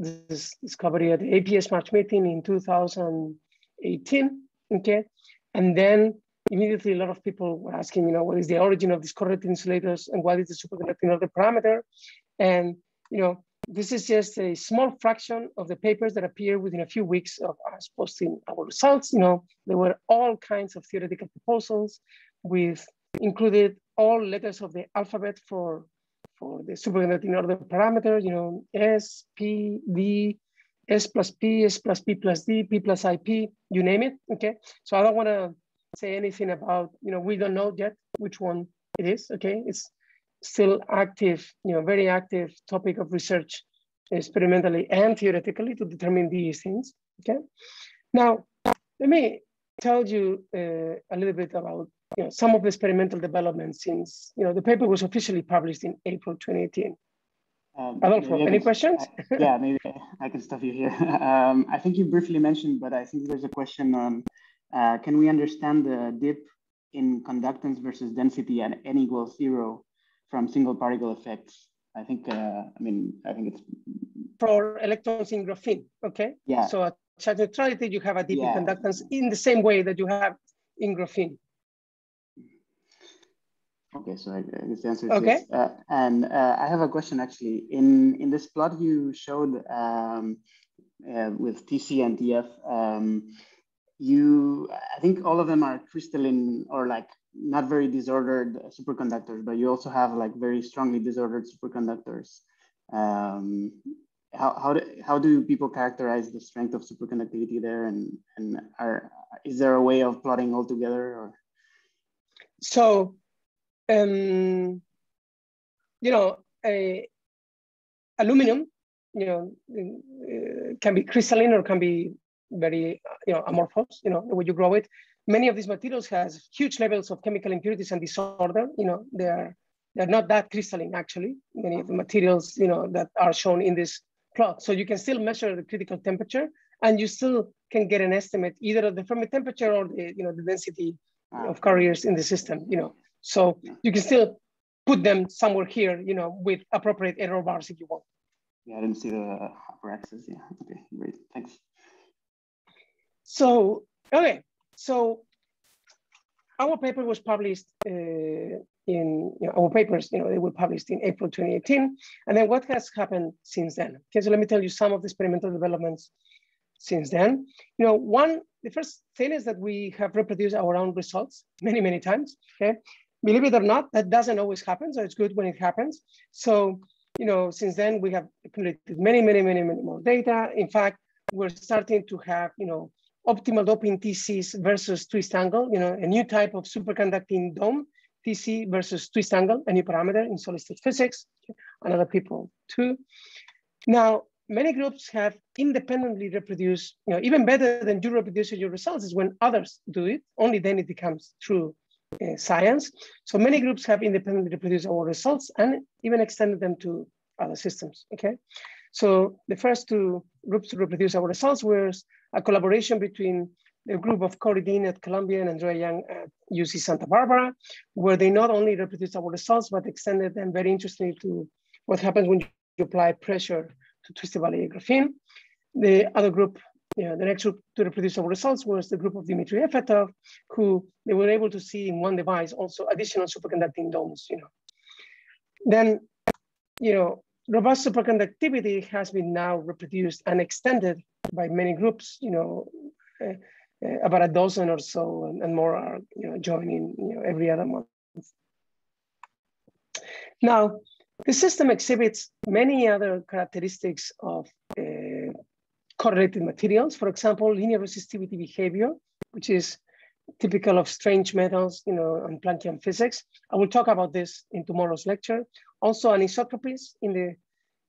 discovery at the APS March meeting in 2018, okay? And then immediately a lot of people were asking, you know, what is the origin of these correlated insulators and what is the superconducting order parameter? And, you know, this is just a small fraction of the papers that appear within a few weeks of us posting our results. You know, there were all kinds of theoretical proposals. We've included all letters of the alphabet for the superconducting order parameter, you know, S, P, D, S plus P, S plus P plus D, P plus IP, you name it, okay? So I don't wanna say anything about, you know, we don't know yet which one it is, okay? It's still active, you know, very active topic of research, experimentally and theoretically, to determine these things, okay? Now, let me tell you a little bit about, you know, some of the experimental developments since, you know, the paper was officially published in April 2018. Adolfo, any questions? Yeah, maybe I can stop you here. I think you briefly mentioned, but I think there's a question on, can we understand the dip in conductance versus density at n equals 0 from single particle effects? I think, I think it's for electrons in graphene, okay? Yeah. So at charge neutrality, you have a dip in conductance in the same way that you have in graphene. Okay, so I guess the answer is yes. And I have a question actually. In this plot you showed with TC and TF, I think all of them are crystalline or like not very disordered superconductors, but you also have like very strongly disordered superconductors. How do people characterize the strength of superconductivity there, and is there a way of plotting all together? Or? So, you know, aluminum, you know, can be crystalline or can be very, you know, amorphous. You know, when you grow it, many of these materials has huge levels of chemical impurities and disorder. You know, they're not that crystalline actually. Many of the materials, you know, that are shown in this plot. So you can still measure the critical temperature, and you still can get an estimate either of the Fermi temperature or the, you know, the density of carriers in the system. You know, so you can still put them somewhere here, you know, with appropriate error bars if you want. Yeah, I didn't see the upper axis. Yeah. Okay, great. Thanks. So, okay. So our paper was published our papers, you know, they were published in April 2018. And then what has happened since then? Okay, so let me tell you some of the experimental developments since then. You know, the first thing is that we have reproduced our own results many, many times, okay? Believe it or not, that doesn't always happen, so it's good when it happens. So, you know, since then we have accumulated many, many, many, many more data. In fact, we're starting to have, you know, optimal doping TCs versus twist angle, you know, a new type of superconducting dome, TC versus twist angle, a new parameter in solid state physics, and other people too. Now, many groups have independently reproduced, you know, even better than you reproducing your results is when others do it, only then it becomes true science. So many groups have independently reproduced our results and even extended them to other systems, okay? So the first two groups to reproduce our results were a collaboration between the group of Corey Dean at Columbia and Andrea Young at UC Santa Barbara, where they not only reproduced our results, but extended them very interestingly to what happens when you apply pressure to twisted Bilayer graphene. The other group, you know, the next group to reproduce our results was the group of Dmitry Efetov, who they were able to see in one device also additional superconducting domes, you know. Then, you know, robust superconductivity has been now reproduced and extended by many groups, you know, about a dozen or so, and more are, you know, joining, you know, every other month. Now, the system exhibits many other characteristics of correlated materials. For example, linear resistivity behavior, which is typical of strange metals, you know, and Planckian physics. I will talk about this in tomorrow's lecture. Also, anisotropies in the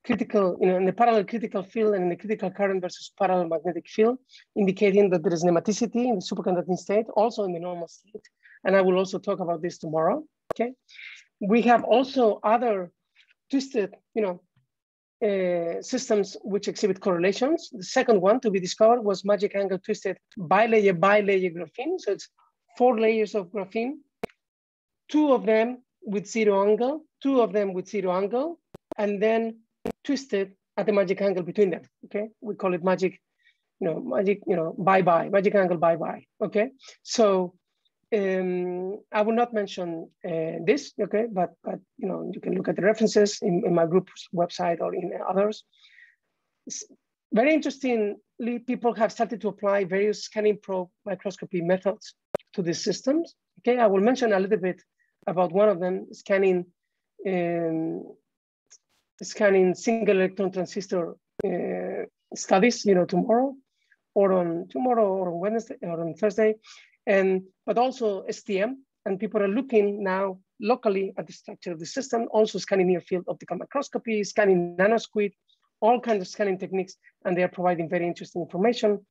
critical, you know, in the parallel critical field and in the critical current versus parallel magnetic field, indicating that there is nematicity in the superconducting state, also in the normal state. And I will also talk about this tomorrow, okay? We have also other twisted, you know, systems which exhibit correlations. The second one to be discovered was magic angle twisted bilayer graphene. So it's 4 layers of graphene, 2 of them with 0 angle, 2 of them with 0 angle, and then twisted at the magic angle between them. Okay, we call it magic, magic angle bye-bye. Okay, so I will not mention this, okay, but you can look at the references in my group's website or in others. It's very interestingly, people have started to apply various scanning probe microscopy methods to these systems. Okay, I will mention a little bit about one of them, scanning single electron transistor studies, tomorrow or on Wednesday or on Thursday. But also STM, and people are looking now locally at the structure of the system, also scanning near field optical microscopy, scanning nanosquid, all kinds of scanning techniques, and they are providing very interesting information.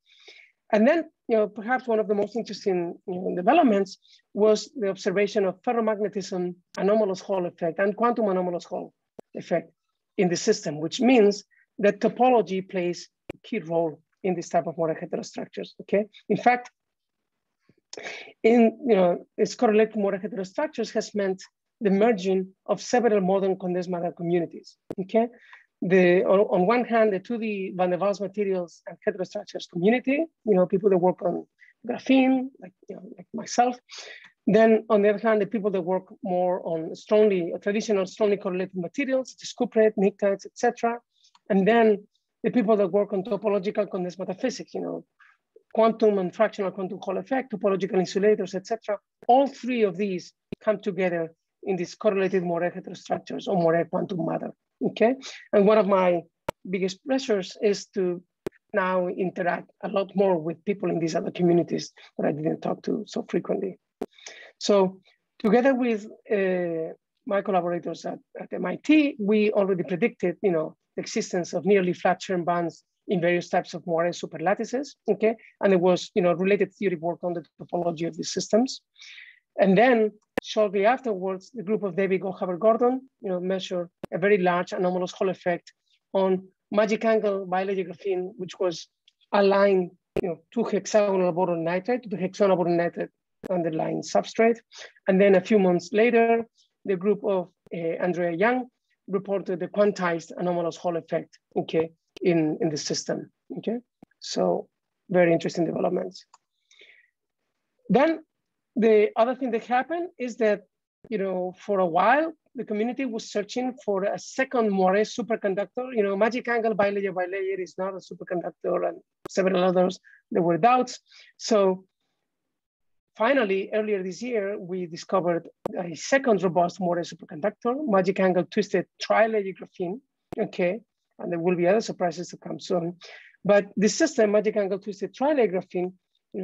And then, perhaps one of the most interesting developments was the observation of ferromagnetism anomalous Hall effect and quantum anomalous Hall effect in the system, which means that topology plays a key role in this type of Moire heterostructures. Okay, in fact, its correlated Moire heterostructures has meant the merging of several modern condensed matter communities. Okay, on one hand, the 2D van der Waals materials and heterostructures community, people that work on graphene, like myself, Then on the other hand, the people that work more on traditional strongly correlated materials, such as cuprate, pnictides, etc. And then the people that work on topological condensed matter physics, quantum and fractional quantum Hall effect, topological insulators, etc. All three of these come together in these correlated Moire heterostructures or Moire quantum matter, okay? And one of my biggest pleasures is to now interact a lot more with people in these other communities that I didn't talk to so frequently. So together with my collaborators at MIT, we already predicted, the existence of nearly flat Chern bands in various types of Moire superlattices, okay? And there was, related theory work on the topology of these systems. And then shortly afterwards, the group of David Goldhaber-Gordon, measured a very large anomalous Hall effect on magic angle bilayer graphene, which was aligned, to hexagonal boron nitride, to the hexagonal boron nitride underlying substrate. And then a few months later, the group of Andrea Young reported the quantized anomalous Hall effect, okay, in the system, okay? So very interesting developments. Then the other thing that happened is that, for a while, the community was searching for a second Moire superconductor. Magic angle bilayer is not a superconductor, and several others, there were doubts. So finally, earlier this year, we discovered a second robust Moire superconductor, magic angle twisted trilayer graphene, okay? And there will be other surprises to come soon. But this system, magic angle twisted trilayer graphene,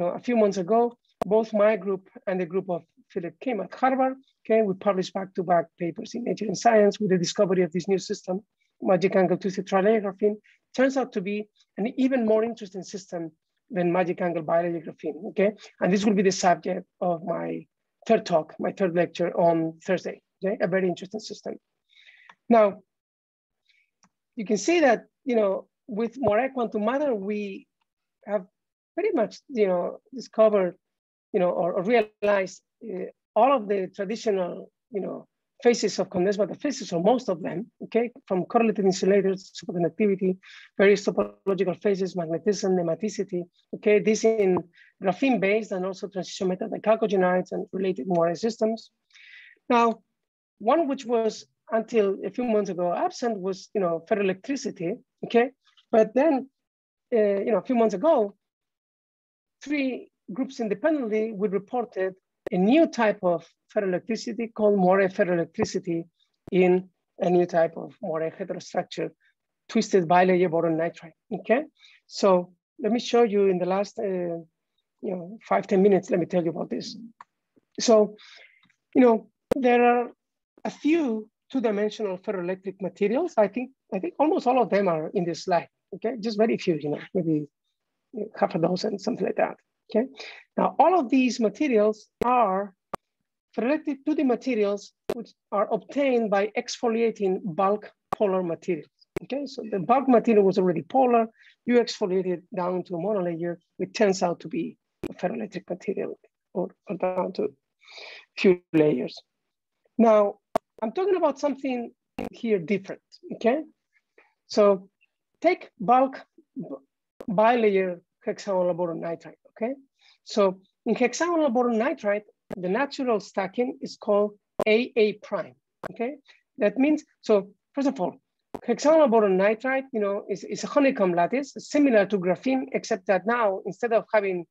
a few months ago, both my group and the group of Philip Kim at Harvard, okay, we published back-to-back papers in Nature and Science with the discovery of this new system, magic angle twisted trilayer graphene. Turns out to be an even more interesting system than magic angle bilayer graphene, okay? And this will be the subject of my third talk, my third lecture on Thursday, okay? A very interesting system. Now, you can see that, with Moire Quantum Matter, we have pretty much, discovered, or realized all of the traditional, phases of condensed matter physics, or most of them, okay, from correlated insulators, superconductivity, various topological phases, magnetism, nematicity, okay, this in graphene-based and also transition method like chalcogenides and related Moire systems. Now, one which was until a few months ago absent was, ferroelectricity, okay? But then, a few months ago, three groups independently, we reported a new type of ferroelectricity called Moire ferroelectricity in a new type of Moire heterostructure, twisted bilayer boron nitride, okay? So let me show you in the last, 5-10 minutes, let me tell you about this. So, there are a few two-dimensional ferroelectric materials. I think almost all of them are in this slide, okay? Just very few, maybe half a dozen, something like that, okay? Now, all of these materials are ferroelectric 2D materials which are obtained by exfoliating bulk polar materials, okay? So the bulk material was already polar, you exfoliate it down to a monolayer, it turns out to be a ferroelectric material or down to a few layers. Now, I'm talking about something here different, okay? So take bulk bilayer hexagonal boron nitride, okay? So in hexagonal boron nitride, the natural stacking is called AA prime, okay? That means, so first of all, hexagonal boron nitride, is a honeycomb lattice, similar to graphene, except that now, instead of having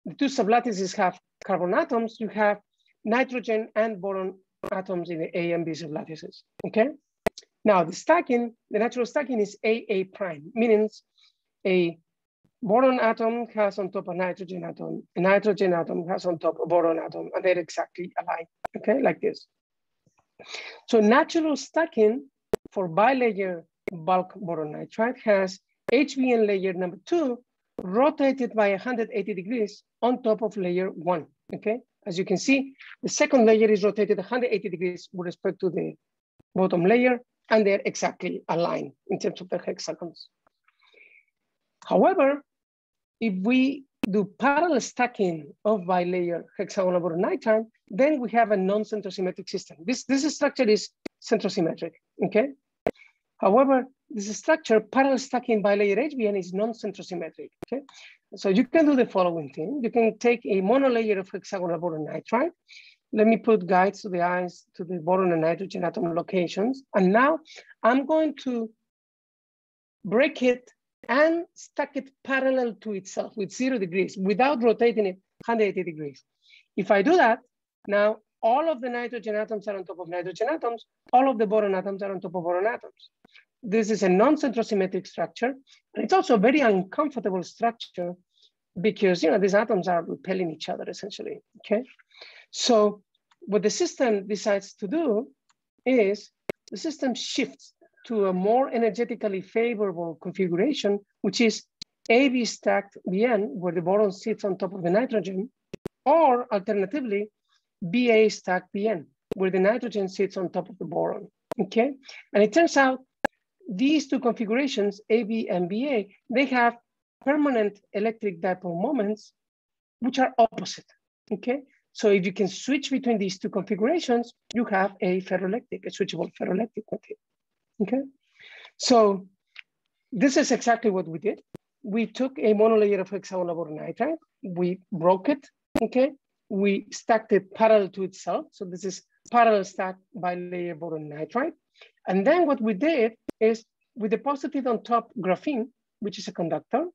the two sublattices have carbon atoms, you have nitrogen and boron atoms in the A and B sublattices, okay? Now the natural stacking is AA prime, meaning a boron atom has on top a nitrogen atom has on top a boron atom, and they're exactly alike, okay, like this. So natural stacking for bilayer bulk boron nitride has HBN layer number 2 rotated by 180 degrees on top of layer 1, okay? As you can see, the second layer is rotated 180 degrees with respect to the bottom layer, and they're exactly aligned in terms of their hexagons. However, if we do parallel stacking of bilayer hexagonal boron nitride, then we have a non-centrosymmetric system. This structure is centrosymmetric, okay? However, this structure, parallel stacking bilayer HBN, is non-centrosymmetric, okay? So you can do the following thing. You can take a monolayer of hexagonal boron nitride. Let me put guides to the eyes to the boron and nitrogen atom locations. And now I'm going to break it and stack it parallel to itself with 0 degrees without rotating it 180 degrees. If I do that, now all of the nitrogen atoms are on top of nitrogen atoms, all of the boron atoms are on top of boron atoms. This is a non-centrosymmetric structure. And it's also a very uncomfortable structure because these atoms are repelling each other essentially, okay? So what the system decides to do is the system shifts to a more energetically favorable configuration, which is AB stacked Bn, where the boron sits on top of the nitrogen, or alternatively, BA stacked Bn, where the nitrogen sits on top of the boron, okay? And it turns out these two configurations, AB and BA, they have permanent electric dipole moments, which are opposite, okay? So if you can switch between these two configurations, you have a ferroelectric, a switchable ferroelectric material, okay? So this is exactly what we did. We took a monolayer of hexagonal boron nitride, we broke it, okay? We stacked it parallel to itself. So this is parallel stacked bilayer boron nitride. And then what we did is we deposited on top graphene, which is a conductor.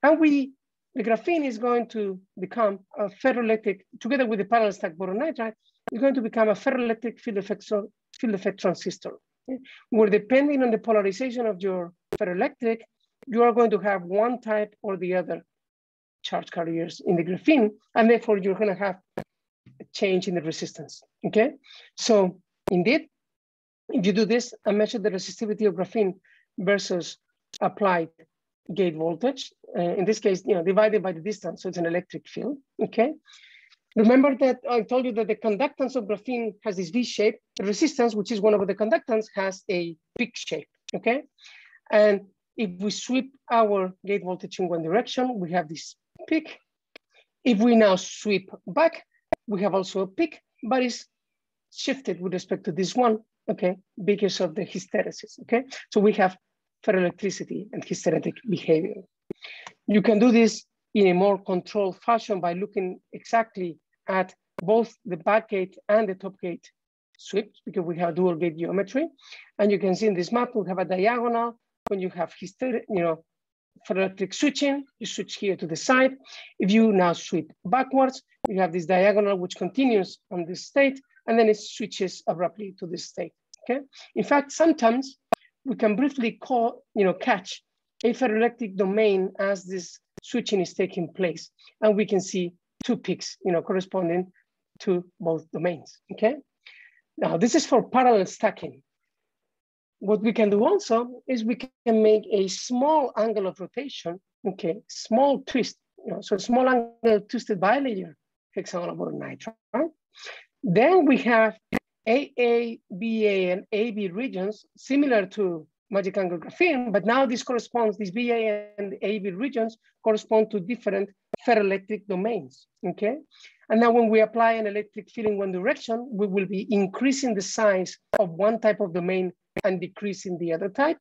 And the graphene is going to become a ferroelectric, together with the parallel stacked boron nitride, is going to become a ferroelectric field effect transistor. Okay? Where depending on the polarization of your ferroelectric, you are going to have one type or the other charge carriers in the graphene, and therefore you're going to have a change in the resistance, okay? So indeed, if you do this and measure the resistivity of graphene versus applied gate voltage, in this case, divided by the distance, so it's an electric field, okay? Remember that I told you that the conductance of graphene has this V shape. The resistance, which is one of the conductance, has a peak shape, okay? And if we sweep our gate voltage in one direction, we have this peak. If we now sweep back, we have also a peak, but it's shifted with respect to this one, okay, because of the hysteresis, okay? So we have ferroelectricity and hysteretic behavior. You can do this in a more controlled fashion by looking exactly at both the back gate and the top gate sweeps, because we have dual gate geometry. And you can see in this map, we have a diagonal. When you have ferroelectric switching, you switch here to the side. If you now sweep backwards, you have this diagonal which continues on this state, and then it switches abruptly to this state, okay? In fact, sometimes we can briefly catch a ferroelectric domain as this switching is taking place, and we can see two peaks, corresponding to both domains, okay? Now, this is for parallel stacking. What we can do also is we can make a small angle of rotation, okay, small twist, so small angle twisted bilayer hexagonal boron nitride. Right? Then we have AA, BA, and AB regions similar to magic angle graphene, but now these BA and AB regions correspond to different ferroelectric domains, okay? And now when we apply an electric field in one direction, we will be increasing the size of one type of domain and decreasing the other type.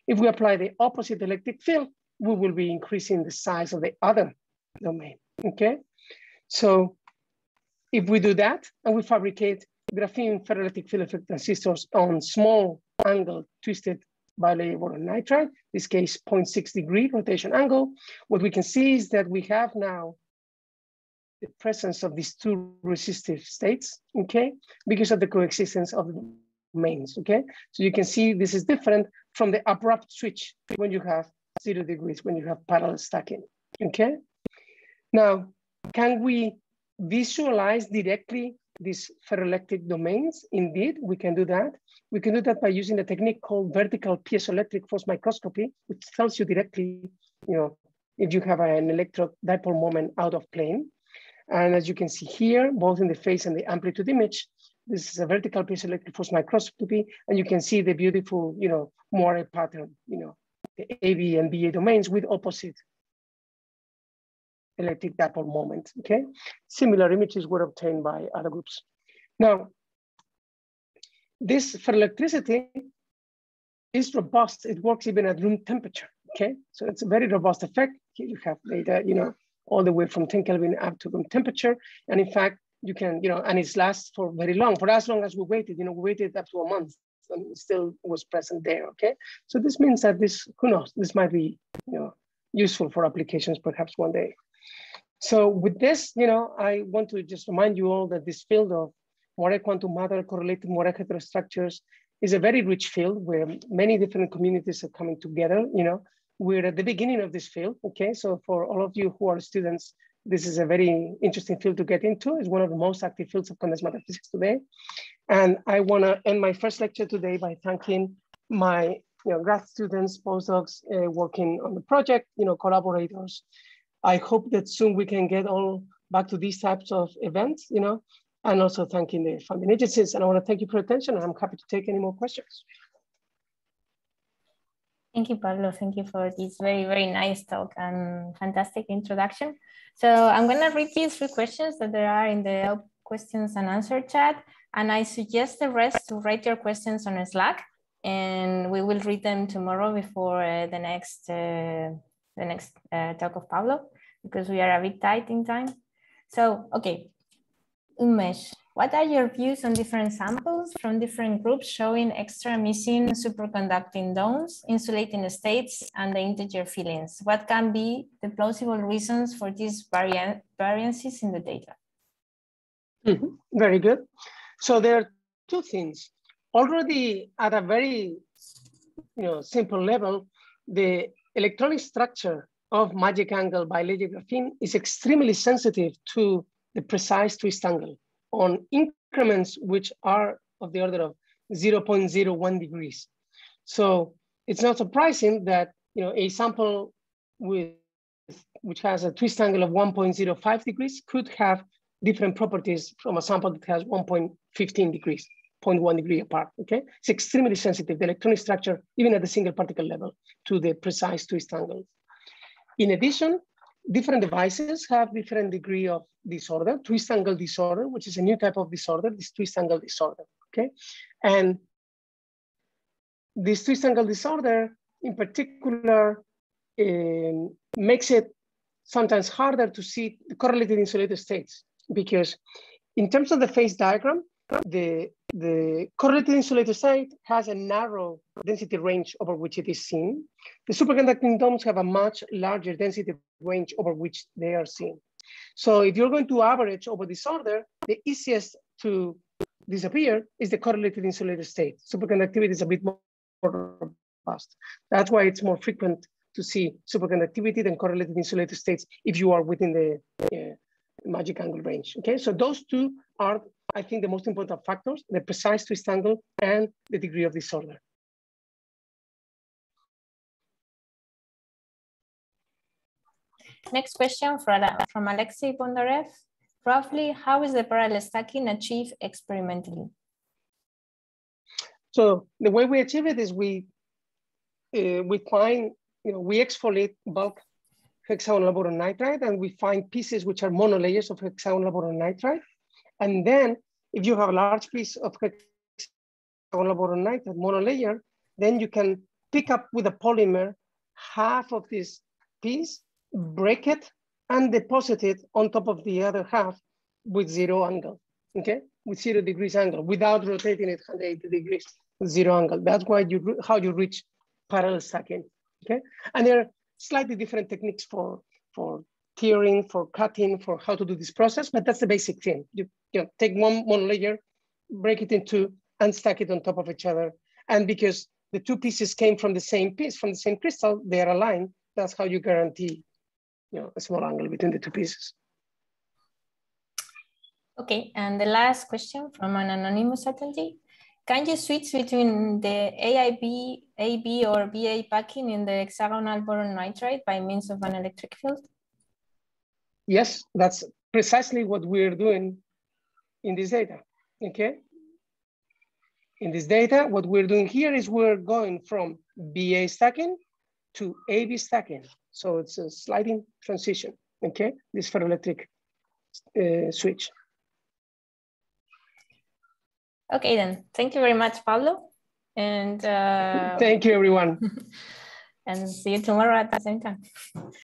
If we apply the opposite electric field, we will be increasing the size of the other domain, okay? So if we do that and we fabricate graphene ferroelectric field effect transistors on small angle twisted bilayer boron nitride, this case 0.6 degree rotation angle, what we can see is that we have now the presence of these two resistive states, okay, because of the coexistence of the domains, okay? So you can see this is different from the abrupt switch when you have 0 degrees, when you have parallel stacking, okay? Now, can we visualize directly these ferroelectric domains? Indeed, we can do that. We can do that by using a technique called vertical piezoelectric force microscopy, which tells you directly, if you have an electron dipole moment out of plane. And as you can see here, both in the phase and the amplitude image, this is a vertical piezoelectric force microscopy, and you can see the beautiful, Moire pattern, the AB and BA domains with opposite electric dipole moment, okay? Similar images were obtained by other groups. Now, this ferroelectricity is robust. It works even at room temperature, okay? So it's a very robust effect. Here you have data, you know, all the way from 10 Kelvin up to room temperature. And in fact, you can, you know, and it lasts for very long, for as long as we waited, you know, we waited up to a month and it still was present there, okay? So this means that this, who knows, this might be, you know, useful for applications perhaps one day. So with this, you know, I want to just remind you all that this field of Moire quantum matter, correlated Moire heterostructures is a very rich field where many different communities are coming together, you know. We're at the beginning of this field, okay? So for all of you who are students, this is a very interesting field to get into. It's one of the most active fields of condensed matter physics today. And I wanna end my first lecture today by thanking my grad students, postdocs working on the project, you know, collaborators. I hope that soon we can get all back to these types of events, you know, and also thanking the funding agencies. And I wanna thank you for your attention. I'm happy to take any more questions. Thank you, Pablo. Thank you for this very, very nice talk and fantastic introduction. So I'm going to read these 3 questions that there are in the questions and answer chat. And I suggest the rest to write your questions on Slack. And we will read them tomorrow before the next talk of Pablo, because we are a bit tight in time. So, okay. Umesh, what are your views on different samples from different groups showing extra missing superconducting domes, insulating states, and the integer fillings? What can be the plausible reasons for these variances in the data? Very good. So there are 2 things. Already at a very simple level, the electronic structure of magic angle bilayer graphene is extremely sensitive to the precise twist angle on increments which are of the order of 0.01 degrees. So it's not surprising that a sample which has a twist angle of 1.05 degrees could have different properties from a sample that has 1.15 degrees, 0.1 degree apart, okay? It's extremely sensitive, the electronic structure, even at the single particle level, to the precise twist angles. In addition, different devices have different degree of disorder, twist angle disorder, which is a new type of disorder, this twist angle disorder, okay? And this twist angle disorder in particular makes it sometimes harder to see the correlated insulator states, because in terms of the phase diagram, the correlated insulator state has a narrow density range over which it is seen. The superconducting domes have a much larger density range over which they are seen. So if you're going to average over disorder, the easiest to disappear is the correlated insulator state. Superconductivity is a bit more robust. That's why it's more frequent to see superconductivity than correlated insulator states if you are within the magic angle range. Okay, so those 2 are, I think, the most important factors: the precise twist angle and the degree of disorder. Next question from Alexei Bondarev. Roughly, how is the parallel stacking achieved experimentally? So the way we achieve it is we find, we exfoliate bulk hexagonal boron nitride, and we find pieces which are monolayers of hexagonal boron nitride. And then if you have a large piece of hexagonal boron nitride monolayer, then you can pick up with a polymer half of this piece, break it, and deposit it on top of the other half with 0 angle, okay? With 0 degrees angle, without rotating it 180 degrees, 0 angle. That's why how you reach parallel stacking, okay? And there are slightly different techniques for tearing, for cutting, for how to do this process, but that's the basic thing. You take one monolayer, break it in 2, and stack it on top of each other. And because the 2 pieces came from the same piece, from the same crystal, they are aligned. That's how you guarantee a small angle between the 2 pieces. Okay, and the last question from an anonymous attendee. Can you switch between the AIB, AB, or BA packing in the hexagonal boron nitride by means of an electric field? Yes, that's precisely what we're doing in this data, okay? In this data, what we're doing here is we're going from BA stacking to AB stacking. So it's a sliding transition, okay? This ferroelectric switch. Okay, then. Thank you very much, Pablo. And thank you, everyone. and see you tomorrow at the same time.